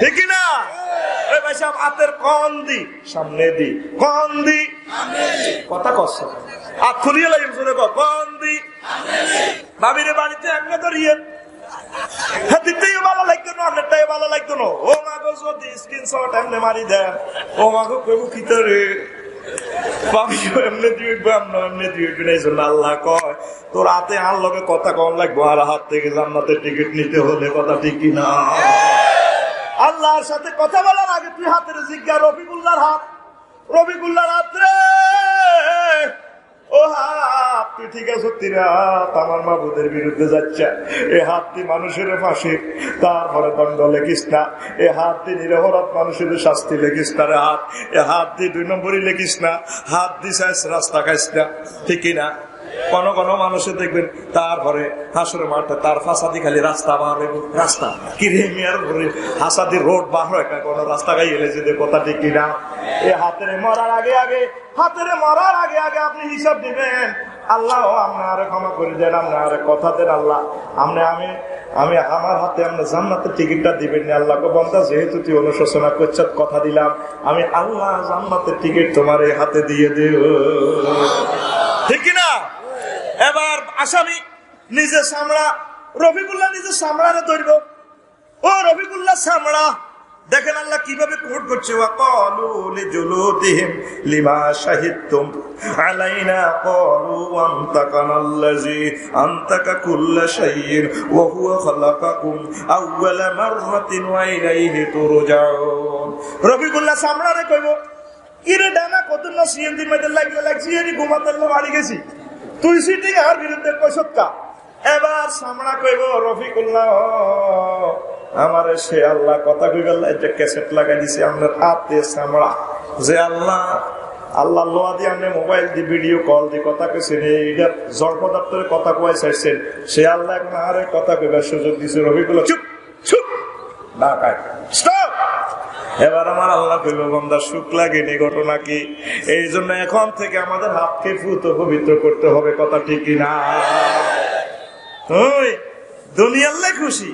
ঠিক না? হাতের কন দি সামনে দি, কন দি কথা কষ্ট আর খুলিয়ে লাগে কন দি ভাবিরে বাড়িতে এমনি ধরিয়ে দিতেই ভালো লাগতো না, অনেকটাই ভালো লাগতো না। ও মাগো যদি স্ক্রিনশট এমনি মারি দেন, ও মাগো কইব কি তোরে এমনি দিয়ে আমরা এমনি দিয়ে এই জন্য আল্লাহ কয় তোর হাতে আর লগে কথা কম লাগবো, আর হাত থেকে জান্নাতের টিকিট নিতে হলে কথা ঠিক কিনা? আল্লাহর সাথে কথা বলার আগে তুই হাতের জিজ্ঞা রফিকুল্লাহর হাত, রফিকুল্লাহর হাত রে ও হাত তুই ঠিক আছে, হাত আমার মাবুদের বিরুদ্ধে যাচ্ছে, এ হাত তুই মানুষের ফাঁসি তারপরে দণ্ড লেখিস না, এ হাত তুই নিরপরাধ মানুষের শাস্তি লেখিস না রে হাত, এ হাত তুই 2 নম্বরই লেখিস না, হাত দিস রাস্তা খাইস না ঠিক না? কোন কোন মানুষের দেখবেন তারপরে হাসরে মাঠে তার ফাঁসাদি খালি রাস্তা বার রাস্তা কিরেমিয়ার হাসাদি রোড বার হয় না, কোন রাস্তা গাই এলে যে কথা ঠিক কিনা? এ হাতের মরার আগে আগে আপনি হিসাব দিবেন আল্লাহ আপনারে ক্ষমা করে দেন, আপনারে কথা দেন আল্লাহ, আমি আমার হাতে আপনি জান্নাতের টিকিটটা দিবেন না। আল্লাহকে বন্ধা যেহেতু তুই অনুশোচনা করছ, কথা দিলাম আমি আল্লাহ জান্নাতের টিকিট তোমার এই হাতে দিয়ে দেব, ঠিক কিনা? এবার আসামি নিজে সামড়া, রফিকুল্লাহ নিজে সামড়ারে ধরব। ও রফিকুল্লাহ সামড়া, দেখেন আল্লাহ কিভাবে কোট করছে, ওয়াকালু লিজুলুদিহিম লিমা শাহিদতুম আলাইনা ক্বালু আনতাকানাল্লাযী আনতাকা কুল্লা শাইইন ওয়া হুয়া খালাকাকুম আউওয়ালা মাররাতিন ওয়া ইলাইহি তুরজাউন। রফিকুল্লাহ সামরারে কইবো, কিরে ডানা কত না সিএনজি মেডেল লাগছি, এরি ঘুমাতে বাড়ি গেছি, তুই সিটিং আর বিরুদ্ধে কইছত কা? এবার সামরা কইব, রফিকুল্লাহ আমারে সে আল্লাহ কথা কইবে, আল্লাহ একটা ক্যাসেট লাগাই দিছে আপনার হাতে সামরা, যে আল্লাহ লোয়া দিয়ে আপনি মোবাইল দিয়ে ভিডিও কল দিয়ে কথা কইছেন, এইটা জড় পদার্থের কথা কয় চাইছেন, সে আল্লাহ এখন আরে কথা কইবার সুযোগ দিছে। রফিকুল্লাহ চুপ চুপ ঢাকায় স্টপ। এবার আমার আল্লাহ কইল, বান্দা সুখ লাগেনি, ঘটনা কি? এই জন্য এখন থেকে আমাদের হাতকে ফুত পবিত্র করতে হবে, কথা ঠিক কিনা? ওই দুনিয়াল্লাই খুশি,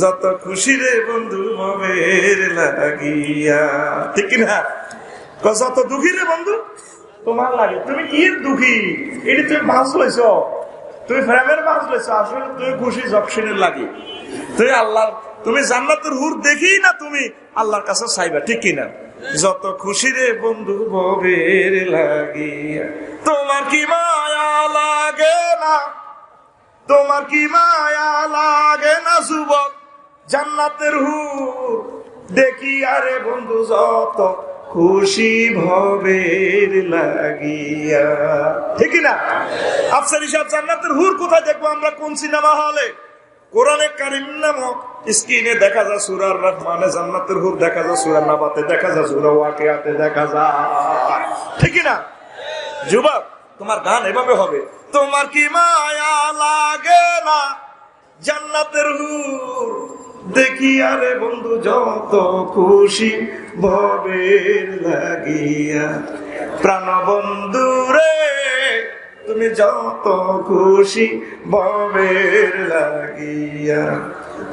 যত খুশি রে বন্ধু মনের লাগিয়া, ঠিক কিনা? যত দুঃখী রে বন্ধু তোমার লাগে। তুমি কি দুঃখী? এটি তুমি মাছ লইছ, তুমি ফ্রেমের মাছ লইছ, আসলে তুমি খুশি জকশনের লাগে। তুই আল্লাহ, তুমি জান্নাতের হুর দেখি না, তুমি আল্লাহর কাছে চাইবা, ঠিক কিনা? যত খুশি রে বন্ধু মনের লাগিয়া, তোমার কি মায়া লাগে না, তোমার কি মায়া লাগে না যুবক জান্নাতের হুর দেখি আরে বন্ধু, যত খুশি ভবের লাগিয়া, ঠিক না? আফসারি সাহেব, জান্নাতের হুর কোথায় দেখবো আমরা? কোন সিনেমা হলে? কোরআনে কারিম নামক স্ক্রিনে দেখা যায় সূরা আর রহমানে জান্নাতের হুর দেখা যায়, সূরা নাবাতে দেখা যায়, সূরা ওয়াকিয়াতে দেখা যায়, ঠিক না? যুবক তোমার গান এভাবে হবে, তোমার কি মায়া লাগে না জান্নাতের হুর দেখি আরে বন্ধু, যত খুশি ভবের লাগিয়া, প্রাণ বন্ধু রে তুমি যত খুশি ভবের লাগিয়া,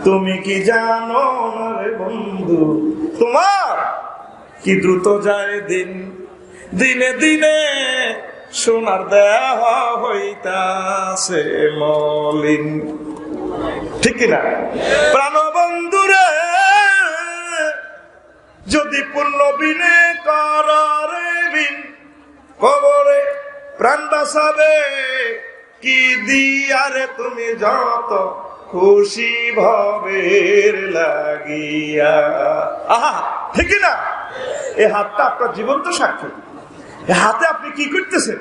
তুমি কি জানো না রে বন্ধু, তোমার কি দ্রুত যায় দিন, দিনে দিনে সোনার দেহ হইতাছে মলিন, ঠিক কিনা? প্রাণ বন্ধুরে যদি পূর্ণ বিনে করারে বিন, কবরে প্রাণ বাঁচাবে কি দিয়ারে, তুমি যত খুশি ভবের লাগিয়া। আহা, ঠিক না? এই হাতটা আপনার জীবন্ত সাক্ষী। এই হাতে আপনি কি করতেছেন?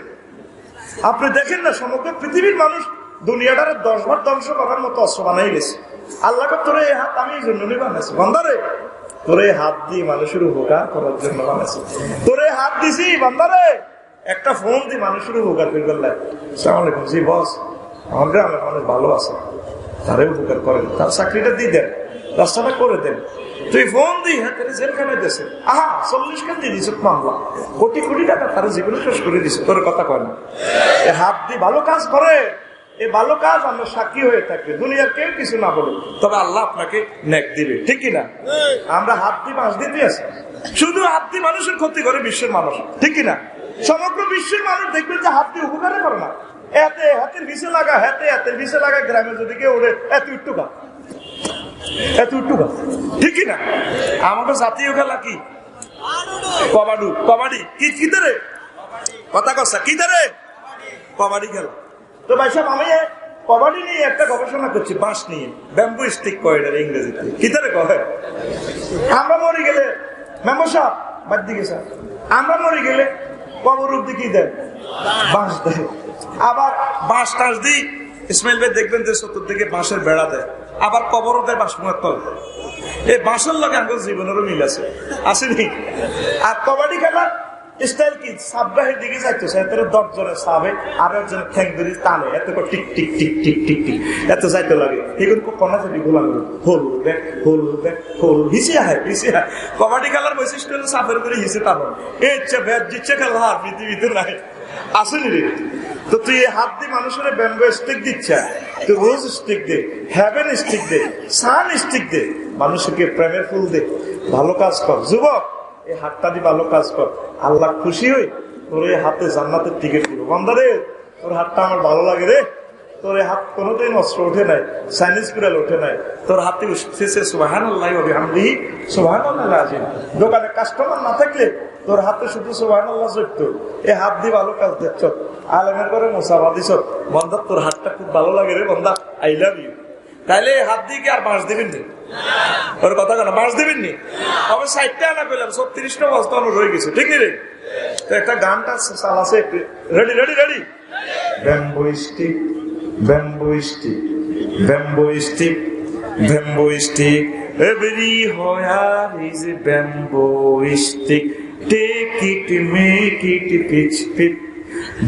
আপনি দেখেন না, সমগ্র পৃথিবীর মানুষ দুনিয়াটারে 10 বার ধ্বংস করার মতো অস্ত্র বানাই গেছে। আল্লাহকে তোর এই হাত আমি এই জন্য বানাইছি, বান্দারে তোর এই হাত দিয়ে মানুষের উপকার করার জন্য বানাইছি। তোর এই হাত দিছি বান্দারে একটা ফোন দিয়ে মানুষের উপকার করে গেল। আসসালামু আলাইকুম, জি বস, আমার গ্রামের মানুষ ভালো আছে, তারে উপকার করেন, তার চাকরিটা দিয়ে দেন, রাস্তাটা করে দেন। তুই ফোন দিই হ্যাঁ তারা জেলখানায় দিয়েছে, আহা 40 খান দিয়ে দিয়েছে মামলা, কোটি কোটি টাকা তারা জীবনে শেষ করে দিচ্ছে, তোর কথা কয় না। এ হাত দিয়ে ভালো কাজ করে, এই ভালো কাজ আমরা সাক্ষী হয়ে থাকবে, দুনিয়ার কেউ কিছু না বলে, তবে আল্লাহ আপনাকে নেক দিবে, ঠিক কিনা? আমরা হাত দিয়ে বাঁশ দিতে আছি, শুধু হাত দিয়ে মানুষের ক্ষতি করে বিশ্বের মানুষ, ঠিক কিনা? সমগ্র বিশ্বের মানুষ দেখবেন যে হাত দিয়ে উপকারে করে না, এতে হাতের ভিসে লাগা, হাতের ভিসে লাগা, গ্রামে যদি কেউ ওঠে এত উঠুকা এত উঠুকা, ঠিক কিনা? আমাদের জাতীয় খেলা কি? কবাডি। কবাডি কি ধরে কথা কসা কি ধরে? কবাডি খেলা। তো ভাই সাহেব, আমি কবাডি নিয়ে একটা গবেষণা করছি, বাঁশ নিয়ে, ব্যাম্বু স্টিক কয় ইংরেজিতে, কি ধরে কয়? আমরা মরে গেলে মেম্বার সাহেব বাদ দিকে স্যার, আমরা মরে গেলে কবর অব্দি কি দেয়? বাঁশ দেয়। আবার বাঁশ টাঁশ দিই, ইসমাইল ভাই দেখবেন যে চতুর্দিকে বাঁশের বেড়া দেয়, আবার কবরও দেয় বাঁশ মুয়ের তল। এই বাঁশের লগে আমাদের জীবনেরও মিল আছে, আসেনি? আর কবাডি খেলা স্টাইল কি? সাবরাহের দিকে যাইতেছে, এত 10 জনের সাবে আর একজনের ঠ্যাং ধরে টানে, এত টিক টিক টিক টিক টিক টিক এত যাইতে লাগে। এগুলো কনা যাবি গোলাম হোল ব্যাক হোল ব্যাক হোল হিসে হয় হিসে হয়। কবাডি খেলার বৈশিষ্ট্য হলো সাপের করে হিসে টানো, এর চেয়ে ব্যাট জিতছে খেলা আর পৃথিবীতে নাই, আসেনি রে? তো তুই এই হাত দিয়ে মানুষের ব্যাম্বো স্টিক দিচ্ছে, তুই রোজ স্টিক দে, হ্যাভেন স্টিক দে, সান স্টিক দে, মানুষকে প্রেমের ফুল দে, ভালো কাজ কর। যুবক, এই হাতটা দিয়ে ভালো কাজ কর, আল্লাহ খুশি হই তোর এই হাতে জান্নাতের টিকিট দিব। বান্দারে, তোর হাতটা আমার ভালো লাগে রে, তোর এই হাত কোনোদিন অস্ত্র ওঠে নাই, চাইনিজ কুড়াল ওঠে নাই, তোর হাতে উঠতেছে সুবহানাল্লাহি ওয়া বিহামদিহি সুবহানাল্লাহিল আযীম। দোকানে কাস্টমার না থাকলে তোর হাতে শুধু সুবহানাল্লাহ চলতো। এই হাত দিয়ে ভালো কাজ দেখছ, আলেমের করে মুসাফা দিছ, বন্দা তোর হাতটা খুব ভালো লাগে রে বন্দা, আই লাভ ইউ। তাইলে এই হাত দিয়ে কি আর বাঁশ দিবেন নি? ওর কথা কেন বাঁশ দিবেন নি? আমি 60টা আনা পেলাম, 36টা বস্তা রয়ে গেছে, ঠিক নি রে? একটা গানটা চাল আছে, ready ready ready. Bamboo stick, bamboo stick, bamboo stick, bamboo stick, everywhere is a bamboo stick. Take it, make it pitch fit,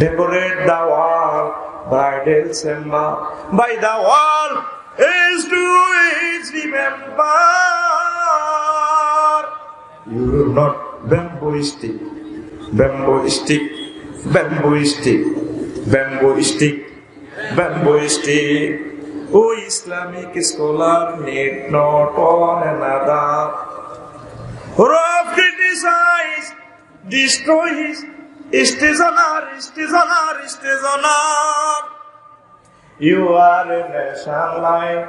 decorate the wall, bridal chamber. By the wall is to age remember. You're not bamboo stick, bamboo stick, bamboo stick, bamboo stick, bamboo stick. Oh, Islamic scholar need not on another. Rough criticize, destroy his stationer, stationer, stationer. You are a nation like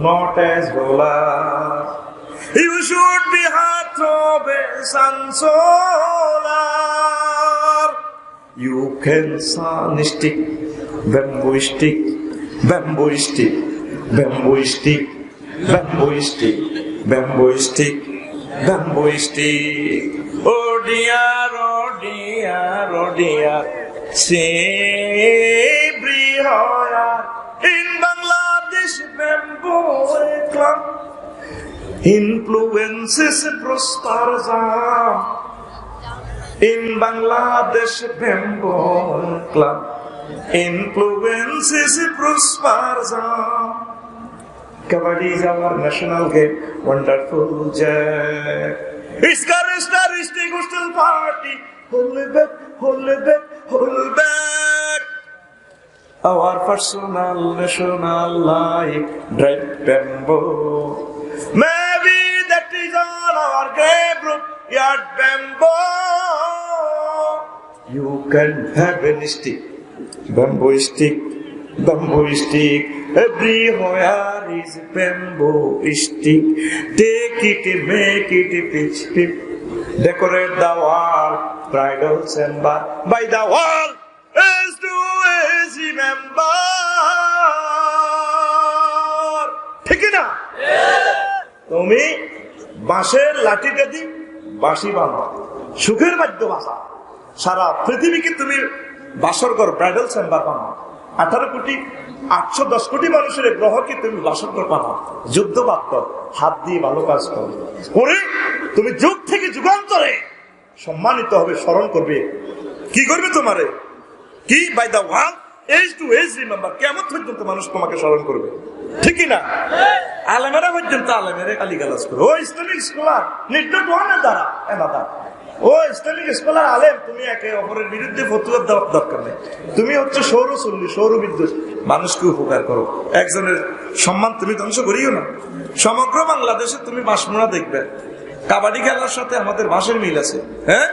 not as ruler. You should be heart of a solar. You can sun stick, bamboo stick, bamboo stick, bamboo stick, bamboo stick, bamboo stick, bamboo stick. Oh dear, oh dear, oh dear. Everywhere in Bangladesh, bamboo club influences prospers. In Bangladesh, bamboo club influences prospers. Kabaddi is our national game, wonderful Jack. It's characteristic hostel party. Hold back, hold back, hold back. Our personal national life, drive bamboo. Maybe that is all our grave root, yard bamboo. You can have a stick, bamboo stick, bamboo stick. Everywhere is bamboo stick. Take it, make it pitch fit, decorate the wall, bridal chamber. By the wall is to is remember. ঠিক না? তুমি বাঁশের লাঠিটা দি বাঁশি বানাও, সুখের বাদ্য বাঁচা। সারা পৃথিবীকে তুমি বাসর ঘর, ব্রাইডাল চেম্বার বানাও। 18 কোটি 810 কোটি মানুষের গ্রহকে তুমি বাসর ঘর বানাও। যুদ্ধ বাদ, হাত দিয়ে ভালো কাজ করো, করে তুমি যুগ থেকে যুগান্তরে সম্মানিত হবে, স্মরণ করবে। কি করবে তোমারে? কি? By the wall age to age remember. কিয়ামত পর্যন্ত মানুষ তোমাকে স্মরণ করবে, ঠিক না? আলেমেরা পর্যন্ত আলেমেরা গালিগালাজ করবে। ও Islamic scholar need not one দ্বারা এনাদা। ও ইসলামিক স্কলার আলেম, তুমি একে অপরের বিরুদ্ধে ফতোয়া দেওয়ার দরকার নেই। তুমি হচ্ছে সৌরচল্লী, সৌরবিদ্যুৎ, মানুষকে উপকার করো। একজনের সম্মান তুমি ধ্বংস করিও না। সমগ্র বাংলাদেশে তুমি বাঁশমোড়া দেখবে, কাবাডি খেলার সাথে আমাদের বাঁশের মিল আছে। হ্যাঁ,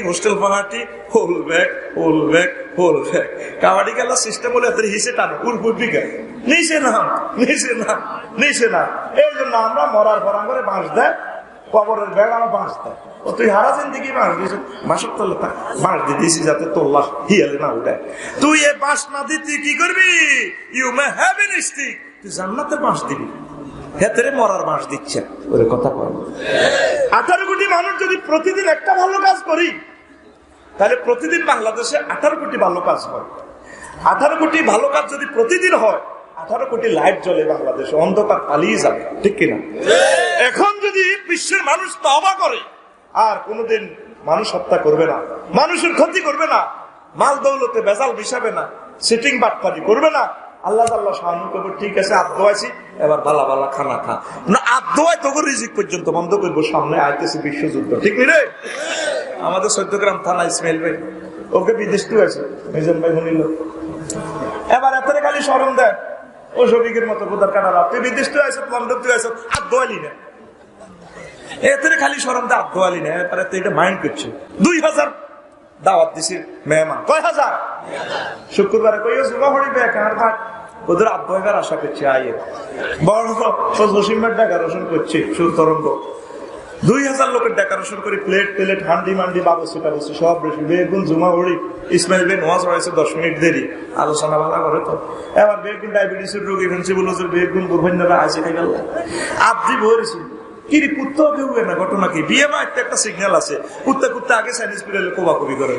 হোস্টেল পাহাড়ি, whole bag, whole bag, whole bag. Kabaddi খেলার সিস্টেম হলে হিসে টানো, উর্বিকা নিচে নাম, নিচে নাম, নিচে নাম। এই জন্য আমরা মরার পর করে বাঁশ দেয়, কবরের ব্যাগ আমার বাঁশ দেয়। ও তুই হারা জিন্দিগি বাঁশ দিয়েছ, বাঁশের তলে বাঁশ দিয়ে দিয়েছি যাতে তোর লাশ হিয়ালে না উঠে। তুই এ বাঁশ না দিয়ে তুই কি করবি? You may have an stick, তুই জান্নাতের বাঁশ দিবি। হেতেরে মরার বাঁশ দিচ্ছে ওরে কথা কয়। 18 কোটি মানুষ যদি প্রতিদিন একটা ভালো কাজ করি, তাহলে প্রতিদিন বাংলাদেশে 18 কোটি ভালো কাজ হয়। 18 কোটি ভালো কাজ যদি প্রতিদিন হয়, 18 কোটি লাইট জ্বলে বাংলাদেশে, অন্ধকার পালিয়ে যাবে, ঠিক কিনা? এখন যদি বিশ্বের মানুষ তওবা করে, আর কোনোদিন মানুষ হত্যা করবে না, মানুষের ক্ষতি করবে না, মাল দৌলতে বেজাল বিছাবে না, সিটিং বাটপারি করবে না, আল্লাহ আল্লাহ শাহানু কবর ঠিক আছে, আদোয়াইছি এবার বালা বালা খানা খা না, আদোয়াই তোর রিজিক পর্যন্ত বন্ধ করবো। সামনে আইতেছে বিশ্বযুদ্ধ, ঠিক নি রে? আমাদের 14 গ্রাম থানা ইসমাইল ভাই ওকে বিদেশ তো আছে মিজান ভাই শুনিল এবার এত খালি শরম দেয় ও শফিকের মতো কোথার কাটারা তুই বিদেশ তো আছে লন্ডন তুই আছে আর দোয়ালি না এতে খালি শরম দেয় আর দোয়ালি না এবারে তো এটা মাইন্ড করছে 2000 দাওয়াত দিছি মেহমান কয় হাজার শুক্রবারে কইও জুমা হড়িবে আর ভাট ওদের আব্বাইবার আশা করছে আয়ে বড় জসিমের ডেকোরেশন করছে সুতরঙ্গ 2000 লোকের ডেকোরেশন করে প্লেট হান্ডি মান্ডি বাবুসি টাবুসি সব বেশি বেগুন জুমা হড়ি ইসমাইল ভাই নোয়াজ হয়েছে 10 মিনিট দেরি আলোচনা ভালো করে তো এবার বেগুন ডায়াবেটিসের রোগী ফেন্সিবল বেগুন বুর্ভান্ডারা আছে খাই গেল আবজি ভরেছি কিরি কুত্তা কেউ না ঘটনা কি বিয়ে মা একটা সিগন্যাল আছে কুত্তা আগে চাইনিজ পিরিয়ডে কোবাকুবি করে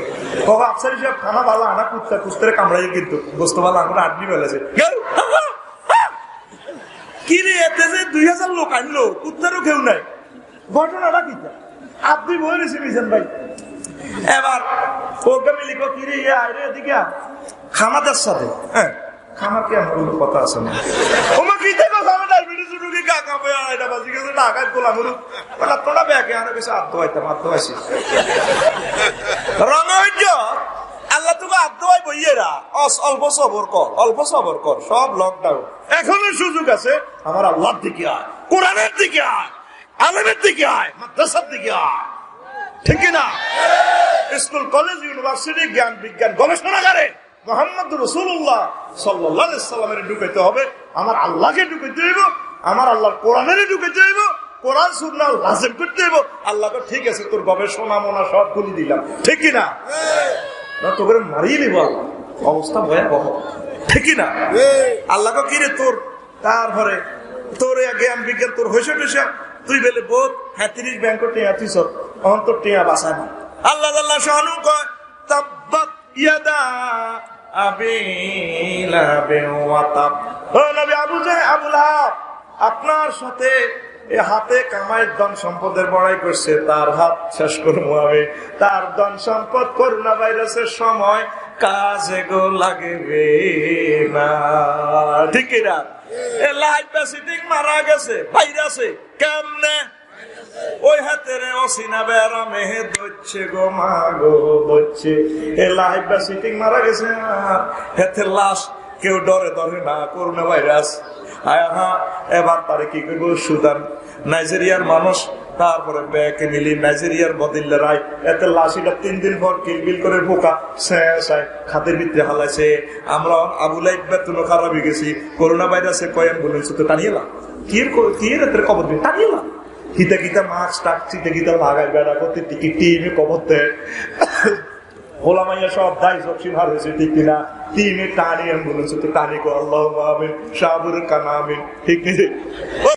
কবা আফসারি সাহেব খানা ভালো আনা কুত্তারে কামড়াই কিন্তু গোস্ত ভালো আমরা আটনি বেলেছে কিরে এতে যে 2000 লোক আনলো কুত্তারও কেউ নাই ঘটনাটা কি আপনি বলেছি মিজান ভাই এবার ওকে মিলিক কিরে আরে এদিকে খানাদের সাথে হ্যাঁ খানা কি আমার কোনো কথা আছে না ওমা কি দেখো আমার ডায়াবেটিস রোগী কাকা বই আইডা বাজি গেছে ঢাকায় গোলা গরু বলা তোরা ব্যাগে আর কিছু আত্ম আইছি রঙহৈর্য আল্লাহ তোকে আত্ম হয় বইয়েরা অল্প সবর কর সব লকডাউন এখনো সুযোগ আছে আমার আল্লাহর দিকে আয় কোরআনের দিকে আয় আলেমের দিকে আয় মাদ্রাসার দিকে আয় ঠিক না স্কুল কলেজ ইউনিভার্সিটি জ্ঞান বিজ্ঞান গবেষণাগারে মোহাম্মদ রাসূলুল্লাহ সাল্লাল্লাহু আলাইহি সাল্লামের ঢুকাইতে হবে আমার আল্লাহকে ঢুকাইতে হইব আমার আল্লাহর কোরআনের ঢুকাইতে হইব কোরআন সুন্নাহ লাজিম করতে হইব আল্লাহকে ঠিক আছে তোর গবেষণা মোনা সব বলি দিলাম ঠিক কি না না তো করে মারিয়ে নিব অবস্থা ভয়াবহ ঠিক কি না আল্লাহকে কিরে তোর তারপরে তোর জ্ঞান বিজ্ঞান তোর হইছে তুই বেলে বোধ 30 ব্যাংক টিয়া তুই সব অন্তর টিয়া বাসা না আল্লাহ শানু কয় তাব্বাত ইয়াদা আবি লাহাব ওয়া তাব ও নবী আবু লাহাব আপনার সাথে এই হাতে কামাইয়ের ধন সম্পদের বড়াই করছে তার হাত শেষ করবো আমি তার ধন সম্পদ করোনা ভাইরাসের সময় কাজে গো লাগবে না ঠিক না লাইফ সিটিং মারা গেছে ভাইরাসে কেমনে ওই হাতের অসিনা বেড়া মেহে দচ্ছে গো মা গো দচ্ছে এ লাইফ সিটিং মারা গেছে আর হাতের লাশ কেউ ডরে না করোনা ভাইরাস এবার তারে কি করবো সুদান নাইজেরিয়ার মানুষ তারপরে ব্যাকে মিলি নাইজেরিয়ার বদিল্লারাই এতে লাশিটা 3 দিন পর কিলবিল করে বোকা খাতের ভিতরে হালাইছে আমরা আবুলাই বেতন খারাপ হয়ে গেছি করোনা ভাইরাসে কয়েন বলেছে তো টানিয়েলাম কি রাতের কবর দিয়ে টানিয়েলাম কিতা মাস্ক টাকছিতে কিতা লাগাই বেড়া করতে টিকিট টিমে কবর দেয় ওলামাইয়া সব দায় সব সিনহার হয়েছে ঠিক কিনা টিমে টানি অ্যাম্বুলেন্স তো টানি কো আল্লাহ আমিন শাহবুর কানা আমিন ঠিক নেই ও